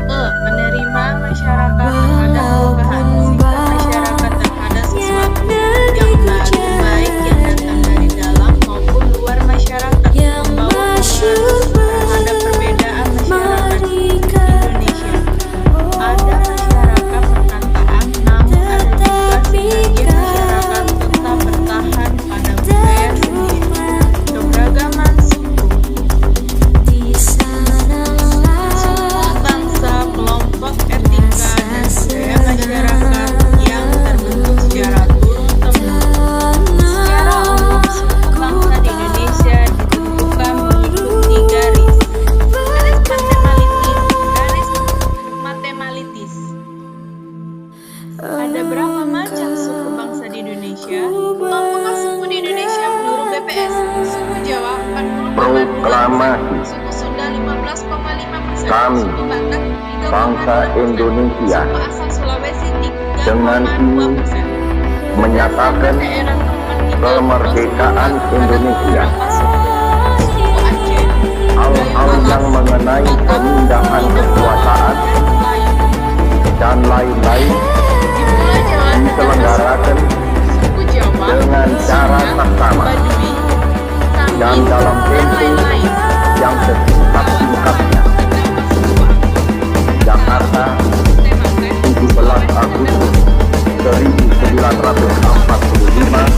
E. Menerima masyarakat terhadap perubahan. Sikap masyarakat terhadap sesuatu yang baru, baik yang datang dari dalam maupun luar masyarakat, membawa pengaruh terhadap perbedaan masyarakat Indonesia. Ada masyarakat perkataan, namun ada juga sebagian masyarakat tetap bertahan pada budaya sendiri. Keberagaman suku. Suku, bangsa, kelompok, etika, dan budaya masyarakat yang terbentuk secara turun-temurun. Secara umum, suku bangsa di Indonesia ditentukan mengikuti garis matemalitis. Ada berapa macam suku bangsa di Indonesia? Mampukah suku di Indonesia menurut BPS? Suku Jawa 40,2%, suku Sunda 15,5%, Kami, suku Batak 3,2%, bangsa Indonesia, suku asal Sulawesi 3,2%, menyatakan daerah Kepulauan kemerdekaan Indonesia. Suku Aceh, Hal-hal yang mengenai pemindahan kekuasaan dan lain-lain diselenggarakan suku Jawa, dengan cara seksama Baduy, dan Samin, dalam dan tempo lain-lain. yang sesingkat-singkatnya. Jakarta, 17 Agustus 1945,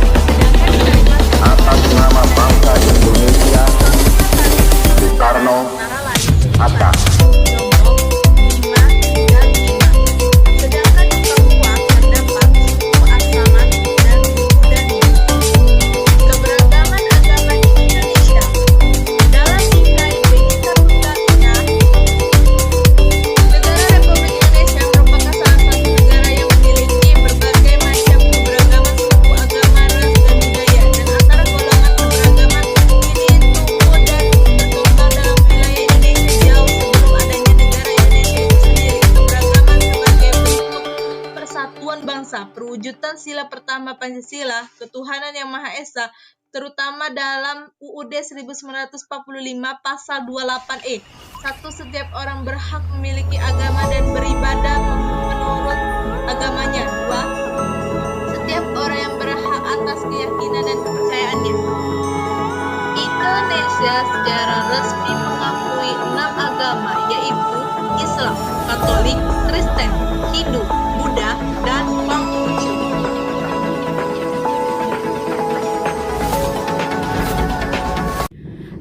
atas nama bangsa Indonesia, Soekarno, Hatta. Lombok, Bima, dan Bima. Sedangkan di Papua terdapat suku Aksaman dan suku Dani. Keberagaman agama di Indonesia. Dalam nilai BGK Pusatnya, Negara Republik Indonesia merupakan salah satu negara yang memiliki berbagai macam keberagaman suku, agama, ras, dan budaya. Dan antara golongan keberagaman ini tumbuh dan berkembang dalam wilayah Indonesia jauh sebelum adanya negara Indonesia itu sendiri. Keberagaman sebagai bentuk persatuan bangsa, perwujudan sila pertama Pancasila, ketuhanan yang Maha Esa, terutama dalam UUD 1945 pasal 28E. 1. Setiap orang berhak memiliki agama dan beribadah menurut agamanya. 2. Setiap orang yang berhak atas keyakinan dan kepercayaannya. Indonesia secara resmi mengakui 6 agama, yaitu Islam, Katolik, Kristen, Hindu, Buddha, dan Konghucu.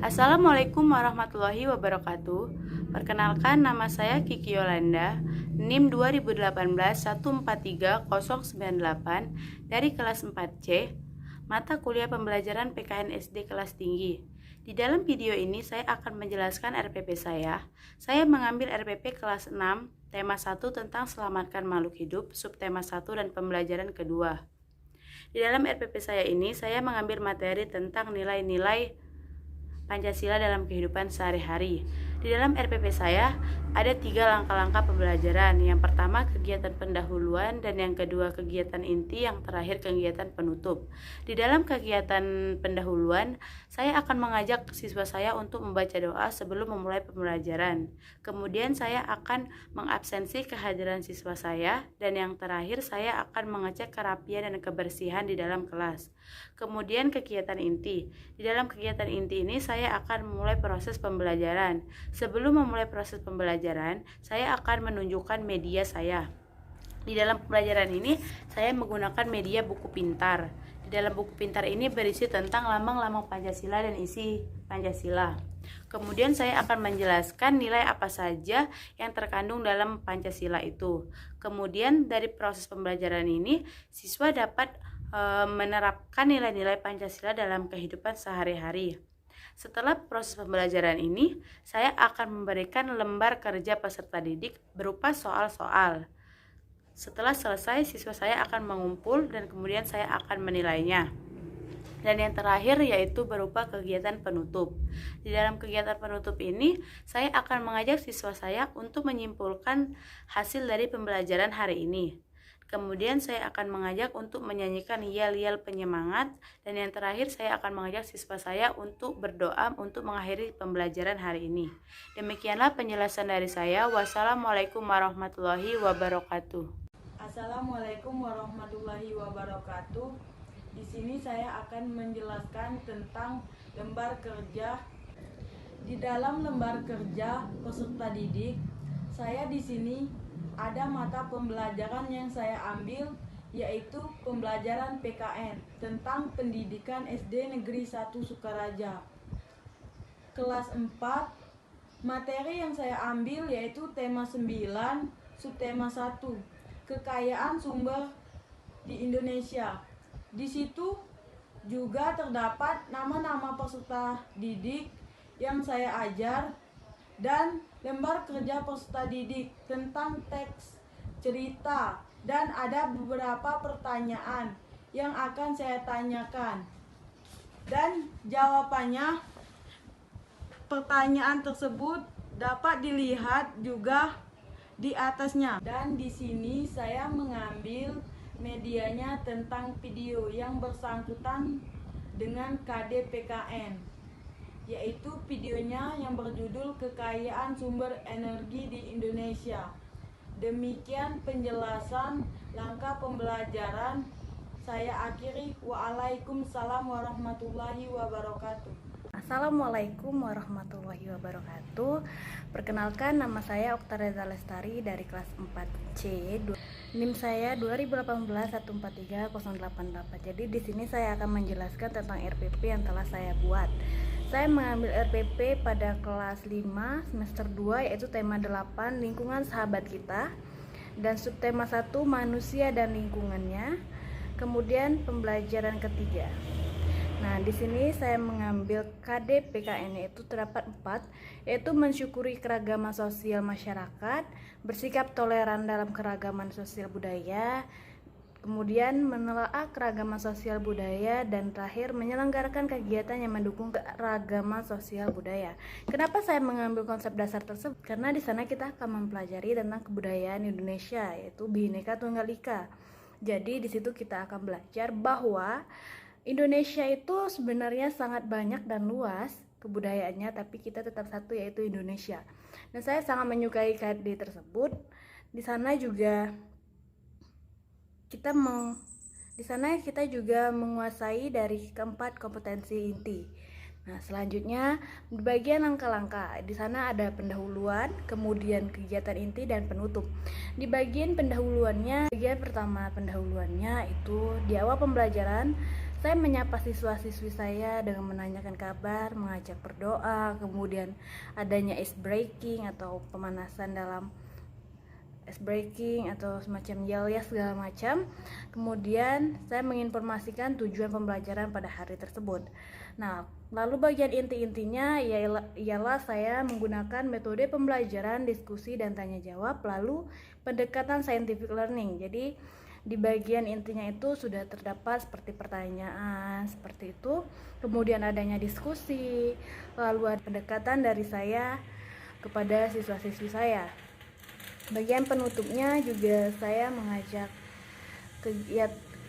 Assalamualaikum warahmatullahi wabarakatuh. Perkenalkan, nama saya Kiki Yolanda, NIM 2018-143098 dari kelas 4C, mata kuliah pembelajaran PKN SD kelas tinggi. Di dalam video ini saya akan menjelaskan RPP saya. Saya mengambil RPP kelas 6, tema 1 tentang selamatkan makhluk hidup, subtema 1 dan pembelajaran kedua. Di dalam RPP saya ini, saya mengambil materi tentang nilai-nilai Pancasila dalam kehidupan sehari-hari. Di dalam RPP saya ada 3 langkah-langkah pembelajaran. Yang pertama kegiatan pendahuluan, dan yang kedua kegiatan inti, yang terakhir kegiatan penutup. Di dalam kegiatan pendahuluan, saya akan mengajak siswa saya untuk membaca doa sebelum memulai pembelajaran. Kemudian saya akan mengabsensi kehadiran siswa saya, dan yang terakhir saya akan mengecek kerapian dan kebersihan di dalam kelas. Kemudian kegiatan inti. Di dalam kegiatan inti ini saya akan memulai proses pembelajaran. Sebelum memulai proses pembelajaran, saya akan menunjukkan media saya. Di dalam pembelajaran ini, saya menggunakan media buku pintar. Di dalam buku pintar ini berisi tentang lambang-lambang Pancasila dan isi Pancasila. Kemudian saya akan menjelaskan nilai apa saja yang terkandung dalam Pancasila itu. Kemudian dari proses pembelajaran ini, siswa dapat menerapkan nilai-nilai Pancasila dalam kehidupan sehari-hari. Setelah proses pembelajaran ini, saya akan memberikan lembar kerja peserta didik berupa soal-soal. Setelah selesai, siswa saya akan mengumpul dan kemudian saya akan menilainya. Dan yang terakhir yaitu berupa kegiatan penutup. Di dalam kegiatan penutup ini, saya akan mengajak siswa saya untuk menyimpulkan hasil dari pembelajaran hari ini. Kemudian saya akan mengajak untuk menyanyikan yel-yel penyemangat, dan yang terakhir saya akan mengajak siswa saya untuk berdoa untuk mengakhiri pembelajaran hari ini. Demikianlah penjelasan dari saya. Wassalamualaikum warahmatullahi wabarakatuh. Assalamualaikum warahmatullahi wabarakatuh. Di sini saya akan menjelaskan tentang lembar kerja. Di dalam lembar kerja peserta didik, saya di sini ada mata pembelajaran yang saya ambil, yaitu pembelajaran PKN tentang pendidikan SD Negeri 1 Sukaraja. Kelas 4, materi yang saya ambil yaitu tema 9, subtema 1, kekayaan sumber di Indonesia. Di situ juga terdapat nama-nama peserta didik yang saya ajar, dan lembar kerja peserta didik tentang teks, cerita, dan ada beberapa pertanyaan yang akan saya tanyakan. Dan jawabannya, pertanyaan tersebut dapat dilihat juga di atasnya. Dan di sini saya mengambil medianya tentang video yang bersangkutan dengan KD-PKN, yaitu videonya yang berjudul Kekayaan Sumber Energi di Indonesia. Demikian penjelasan langkah pembelajaran. Saya akhiri. Waalaikumsalam warahmatullahi wabarakatuh. Assalamualaikum warahmatullahi wabarakatuh. Perkenalkan, nama saya Okta Reza Lestari dari kelas 4C. NIM saya 2018-143-088. Jadi di sini saya akan menjelaskan tentang RPP yang telah saya buat. Saya mengambil RPP pada kelas 5 semester 2, yaitu tema 8 lingkungan sahabat kita, dan subtema 1 manusia dan lingkungannya. Kemudian pembelajaran ketiga. Nah, di sini saya mengambil KD PKN, yaitu terdapat 4, yaitu mensyukuri keragaman sosial masyarakat, bersikap toleran dalam keragaman sosial budaya, kemudian menelaah keragaman sosial budaya, dan terakhir menyelenggarakan kegiatan yang mendukung keragaman sosial budaya. Kenapa saya mengambil konsep dasar tersebut? Karena di sana kita akan mempelajari tentang kebudayaan Indonesia, yaitu Bhinneka Tunggal Ika. Jadi di situ kita akan belajar bahwa Indonesia itu sebenarnya sangat banyak dan luas kebudayaannya, tapi kita tetap satu, yaitu Indonesia. Dan saya sangat menyukai KD tersebut. Di sana kita juga menguasai dari keempat kompetensi inti. Nah, selanjutnya di bagian langkah-langkah. Di sana ada pendahuluan, kemudian kegiatan inti, dan penutup. Di bagian pendahuluannya, bagian pertama pendahuluannya itu di awal pembelajaran saya menyapa siswa-siswi saya dengan menanyakan kabar, mengajak berdoa, kemudian adanya ice breaking atau pemanasan dalam ice breaking atau semacam yel-yel segala macam. Kemudian saya menginformasikan tujuan pembelajaran pada hari tersebut. Nah, lalu bagian inti-intinya ialah saya menggunakan metode pembelajaran, diskusi, dan tanya jawab, lalu pendekatan scientific learning. Jadi di bagian intinya itu sudah terdapat seperti pertanyaan, seperti itu. Kemudian adanya diskusi, lalu ada pendekatan dari saya kepada siswa-siswi saya. Bagian penutupnya juga saya mengajak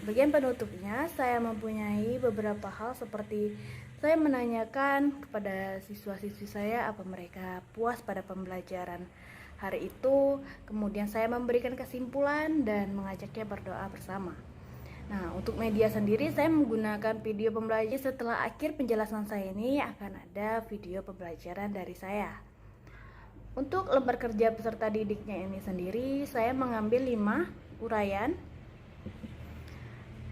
bagian penutupnya saya mempunyai beberapa hal, seperti saya menanyakan kepada siswa-siswi saya apa mereka puas pada pembelajaran hari itu, kemudian saya memberikan kesimpulan dan mengajaknya berdoa bersama. Nah, untuk media sendiri saya menggunakan video pembelajaran. Setelah akhir penjelasan saya ini akan ada video pembelajaran dari saya. Untuk lembar kerja peserta didiknya ini sendiri saya mengambil 5 uraian.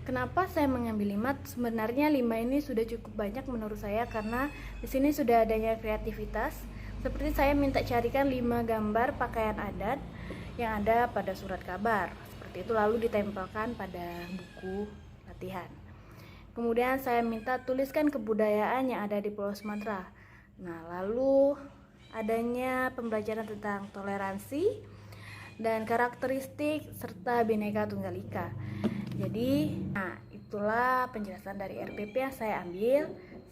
Kenapa saya mengambil 5? Sebenarnya 5 ini sudah cukup banyak menurut saya, karena di sini sudah adanya kreativitas. Seperti saya minta carikan 5 gambar pakaian adat yang ada pada surat kabar. Seperti itu, lalu ditempelkan pada buku latihan. Kemudian saya minta tuliskan kebudayaan yang ada di Pulau Sumatera. Nah, lalu adanya pembelajaran tentang toleransi dan karakteristik serta Bhinneka Tunggal Ika. Jadi, itulah penjelasan dari RPP yang saya ambil.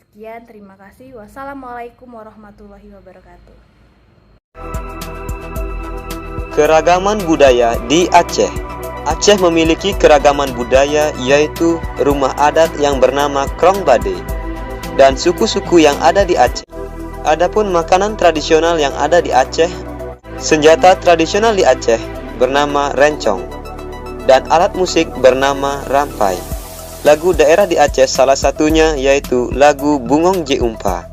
Sekian, terima kasih. Wassalamualaikum warahmatullahi wabarakatuh. Keragaman budaya di Aceh. Aceh memiliki keragaman budaya, yaitu rumah adat yang bernama Krong Bade dan suku-suku yang ada di Aceh. Adapun makanan tradisional yang ada di Aceh, senjata tradisional di Aceh bernama rencong, dan alat musik bernama rampai. Lagu daerah di Aceh salah satunya yaitu lagu Bungong Je Umpa,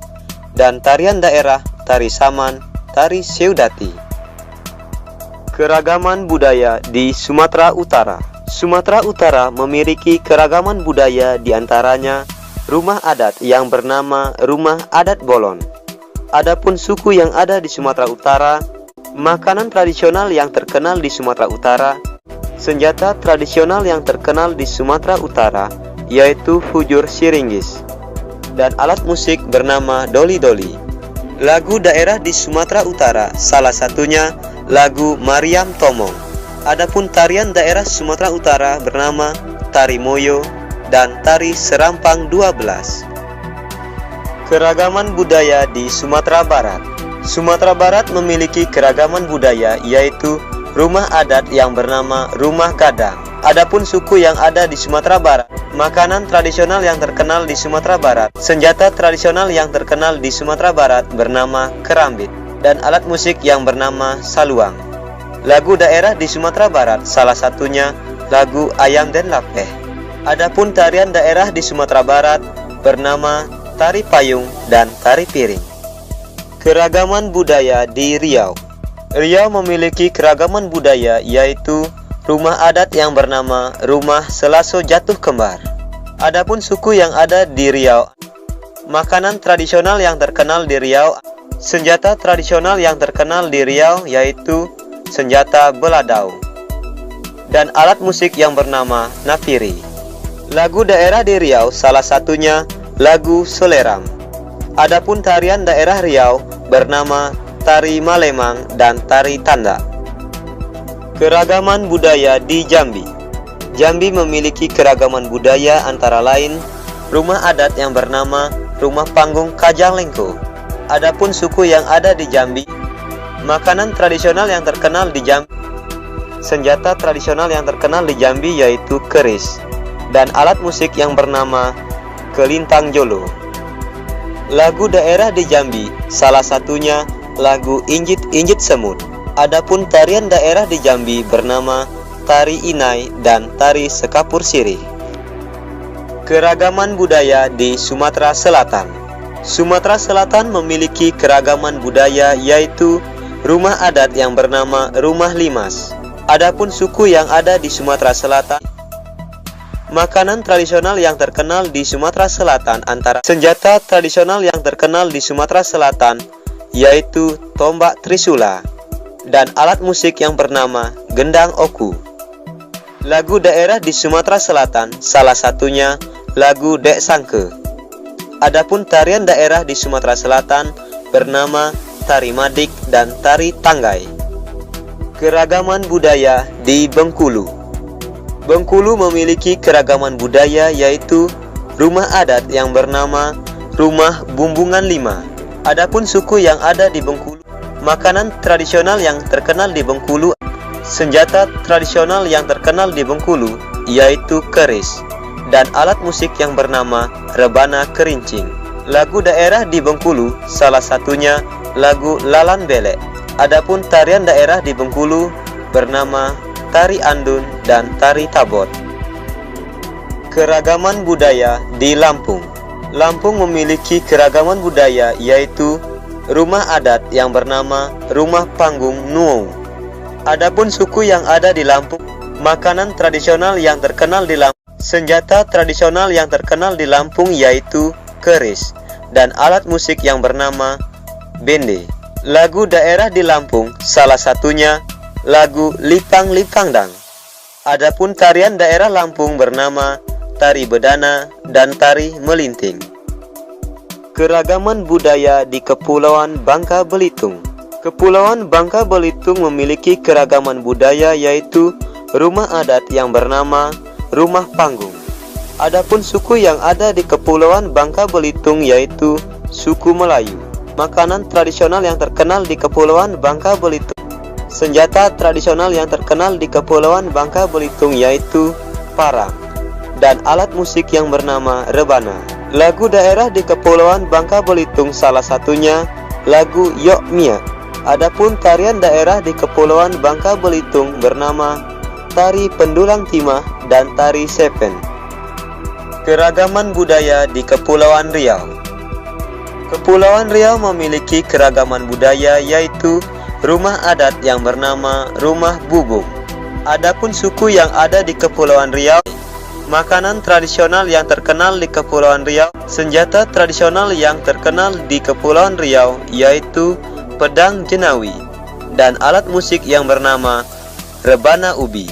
dan tarian daerah tari Saman, tari Seudati. Keragaman budaya di Sumatera Utara. Sumatera Utara memiliki keragaman budaya, diantaranya rumah adat yang bernama Rumah Adat Bolon. Adapun suku yang ada di Sumatera Utara, makanan tradisional yang terkenal di Sumatera Utara, senjata tradisional yang terkenal di Sumatera Utara yaitu Fujur Siringgis, dan alat musik bernama doli-doli. Lagu daerah di Sumatera Utara salah satunya lagu Mariam Tomong. Adapun tarian daerah Sumatera Utara bernama Tari Moyo dan Tari Serampang 12. Keragaman budaya di Sumatera Barat. Sumatera Barat memiliki keragaman budaya, yaitu rumah adat yang bernama Rumah Gadang. Adapun suku yang ada di Sumatera Barat, makanan tradisional yang terkenal di Sumatera Barat, senjata tradisional yang terkenal di Sumatera Barat bernama kerambit, dan alat musik yang bernama saluang. lagu daerah di Sumatera Barat, salah satunya lagu Ayam dan Lapeh. Adapun tarian daerah di Sumatera Barat bernama tari payung dan tari piring. Keragaman budaya di Riau. Riau memiliki keragaman budaya, yaitu rumah adat yang bernama Rumah Selaso Jatuh Kembar. Adapun suku yang ada di Riau, makanan tradisional yang terkenal di Riau, senjata tradisional yang terkenal di Riau yaitu senjata beladau, dan alat musik yang bernama napiri. Lagu daerah di Riau salah satunya lagu Soleram. Adapun tarian daerah Riau bernama tari Malemang dan tari Tanda. Keragaman budaya di Jambi. Jambi memiliki keragaman budaya antara lain rumah adat yang bernama Rumah Panggung Kajang Lengko. Adapun suku yang ada di Jambi, makanan tradisional yang terkenal di Jambi, senjata tradisional yang terkenal di Jambi yaitu keris, dan alat musik yang bernama kelintang jolo. Lagu daerah di Jambi, salah satunya lagu Injit-Injit Semut. Adapun tarian daerah di Jambi bernama tari Inai dan tari Sekapur Sirih. Keragaman budaya di Sumatera Selatan. Sumatera Selatan memiliki keragaman budaya yaitu rumah adat yang bernama Rumah Limas. Adapun suku yang ada di Sumatera Selatan, makanan tradisional yang terkenal di Sumatera Selatan antara senjata tradisional yang terkenal di Sumatera Selatan yaitu tombak trisula dan alat musik yang bernama gendang oku. Lagu daerah di Sumatera Selatan salah satunya lagu Dek Sangke. Adapun tarian daerah di Sumatera Selatan bernama tari Madik dan tari Tanggai. Keragaman budaya di Bengkulu. Bengkulu memiliki keragaman budaya yaitu rumah adat yang bernama Rumah Bumbungan 5. Adapun suku yang ada di Bengkulu, makanan tradisional yang terkenal di Bengkulu, senjata tradisional yang terkenal di Bengkulu yaitu keris, dan alat musik yang bernama rebana kerincing. Lagu daerah di Bengkulu salah satunya lagu Lalan Belek. Adapun tarian daerah di Bengkulu bernama tari Andun dan tari Tabot. Keragaman budaya di Lampung. Lampung memiliki keragaman budaya yaitu rumah adat yang bernama Rumah Panggung Nuou. Adapun suku yang ada di Lampung, makanan tradisional yang terkenal di Lampung, senjata tradisional yang terkenal di Lampung yaitu keris, dan alat musik yang bernama bende. Lagu daerah di Lampung salah satunya lagu Lipang Lipangdang. Adapun tarian daerah Lampung bernama tari bedana dan tari melinting. Keragaman budaya di Kepulauan Bangka Belitung. Kepulauan Bangka Belitung memiliki keragaman budaya yaitu rumah adat yang bernama Rumah Panggung. Adapun suku yang ada di Kepulauan Bangka Belitung yaitu suku Melayu. Makanan tradisional yang terkenal di Kepulauan Bangka Belitung, senjata tradisional yang terkenal di Kepulauan Bangka Belitung yaitu parang, dan alat musik yang bernama rebana. Lagu daerah di Kepulauan Bangka Belitung salah satunya lagu Yok Miak. Adapun tarian daerah di Kepulauan Bangka Belitung bernama tari Pendulang Timah dan tari Sepen. Keragaman budaya di Kepulauan Riau. Kepulauan Riau memiliki keragaman budaya yaitu rumah adat yang bernama Rumah Bubung. Adapun suku yang ada di Kepulauan Riau, makanan tradisional yang terkenal di Kepulauan Riau, senjata tradisional yang terkenal di Kepulauan Riau yaitu pedang jenawi, dan alat musik yang bernama rebana ubi.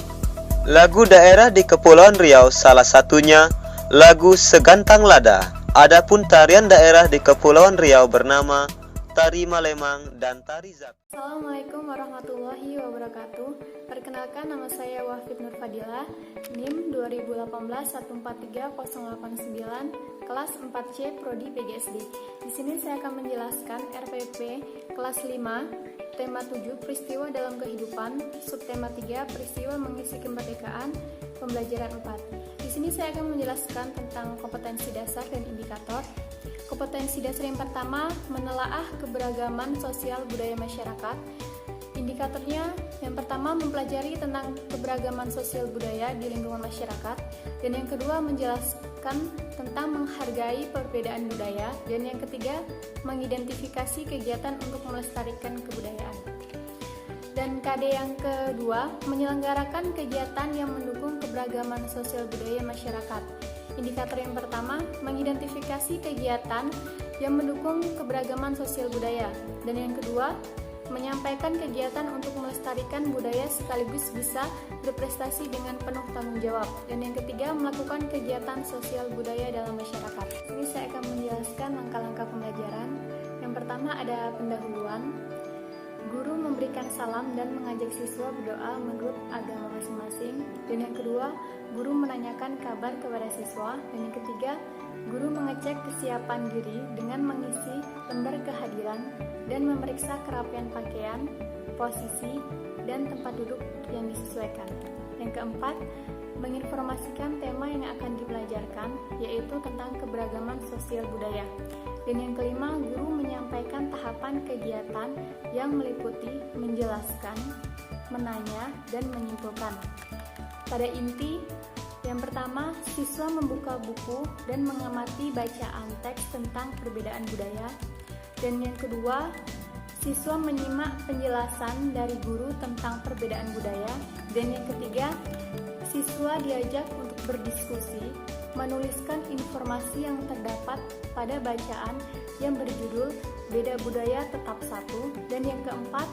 Lagu daerah di Kepulauan Riau salah satunya lagu Segantang Lada. Adapun tarian daerah di Kepulauan Riau bernama tari Malemang dan tari Zap. Assalamualaikum warahmatullahi wabarakatuh. Perkenalkan, nama saya Wafid Nur Fadilah, NIM 2018143089, kelas 4C Prodi PGSD. Di sini saya akan menjelaskan RPP kelas 5, tema 7 peristiwa dalam kehidupan, subtema 3 peristiwa mengisi kemerdekaan, pembelajaran 4. Di sini saya akan menjelaskan tentang kompetensi dasar dan indikator. Kompetensi dasar yang pertama, menelaah keberagaman sosial budaya masyarakat. Indikatornya yang pertama mempelajari tentang keberagaman sosial budaya di lingkungan masyarakat, dan yang kedua menjelaskan tentang menghargai perbedaan budaya, dan yang ketiga mengidentifikasi kegiatan untuk melestarikan kebudayaan. Dan KD yang kedua menyelenggarakan kegiatan yang mendukung keberagaman sosial budaya masyarakat. Indikator yang pertama mengidentifikasi kegiatan yang mendukung keberagaman sosial budaya, dan yang kedua menyampaikan kegiatan untuk melestarikan budaya sekaligus bisa berprestasi dengan penuh tanggung jawab, dan yang ketiga melakukan kegiatan sosial budaya dalam masyarakat. Ini saya akan menjelaskan langkah-langkah pembelajaran. Yang pertama ada pendahuluan. Guru memberikan salam dan mengajak siswa berdoa menurut agama masing-masing, dan yang kedua guru menanyakan kabar kepada siswa, dan yang ketiga guru mengecek kesiapan diri dengan mengisi lembar kehadiran dan memeriksa kerapian pakaian, posisi, dan tempat duduk yang disesuaikan. Yang keempat, menginformasikan tema yang akan dipelajarkan, yaitu tentang keberagaman sosial budaya. Dan yang kelima, guru menyampaikan tahapan kegiatan yang meliputi menjelaskan, menanya, dan menyimpulkan. Pada inti, yang pertama, siswa membuka buku dan mengamati bacaan teks tentang perbedaan budaya. Dan yang kedua, siswa menyimak penjelasan dari guru tentang perbedaan budaya. Dan yang ketiga, siswa diajak untuk berdiskusi, menuliskan informasi yang terdapat pada bacaan yang berjudul Beda Budaya Tetap Satu. Dan yang keempat,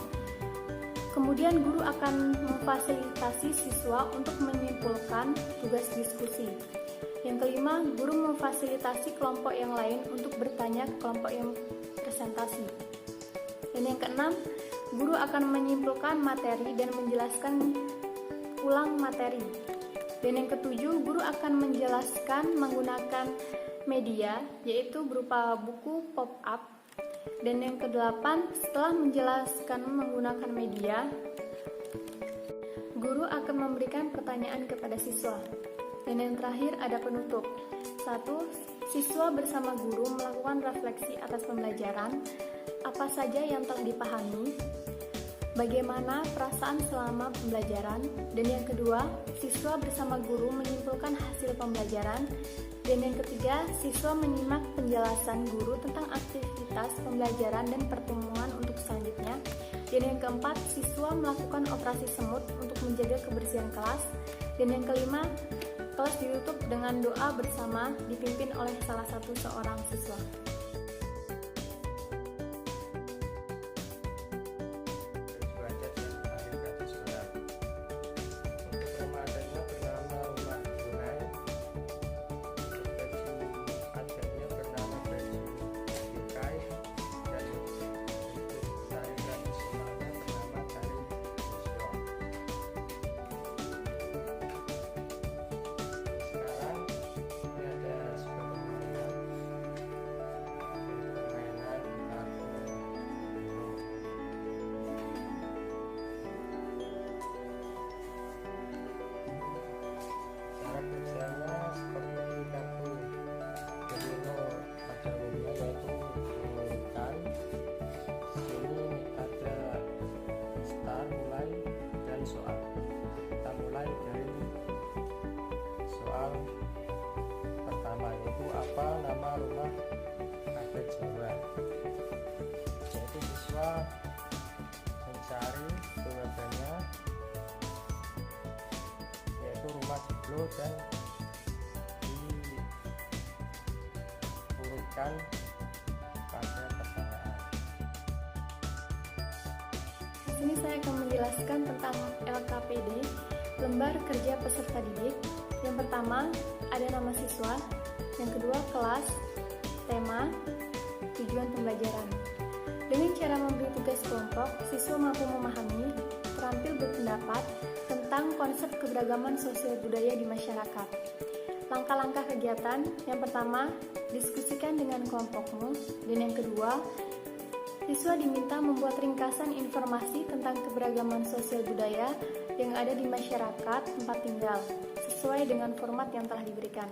kemudian guru akan memfasilitasi siswa untuk menyimpulkan tugas diskusi. Yang kelima, guru memfasilitasi kelompok yang lain untuk bertanya ke kelompok yang presentasi. Dan yang keenam, guru akan menyimpulkan materi dan menjelaskan ulang materi. Dan yang ketujuh, guru akan menjelaskan menggunakan media, yaitu berupa buku pop-up. Dan yang kedelapan, setelah menjelaskan menggunakan media, guru akan memberikan pertanyaan kepada siswa. Dan yang terakhir ada penutup. 1. Siswa bersama guru melakukan refleksi atas pembelajaran, apa saja yang telah dipahami, bagaimana perasaan selama pembelajaran, dan yang kedua, siswa bersama guru menyimpulkan hasil pembelajaran, dan yang ketiga, siswa menyimak penjelasan guru tentang aktivitas pembelajaran dan pertemuan untuk selanjutnya, dan yang keempat, siswa melakukan operasi semut untuk menjaga kebersihan kelas, dan yang kelima, kelas ditutup dengan doa bersama dipimpin oleh salah satu seorang siswa. Apa nama rumah Kafe Jawa? Jadi siswa mencari jawabannya, yaitu rumah jeblo, dan diurutkan pada pertanyaan. Di sini saya akan menjelaskan tentang LKPD, lembar kerja peserta didik. Yang pertama ada nama siswa, yang kedua kelas, tema, tujuan pembelajaran. Dengan cara memberi tugas kelompok, siswa mampu memahami, terampil berpendapat tentang konsep keberagaman sosial budaya di masyarakat. Langkah-langkah kegiatan, yang pertama, diskusikan dengan kelompokmu, dan yang kedua, siswa diminta membuat ringkasan informasi tentang keberagaman sosial budaya yang ada di masyarakat tempat tinggal, sesuai dengan format yang telah diberikan.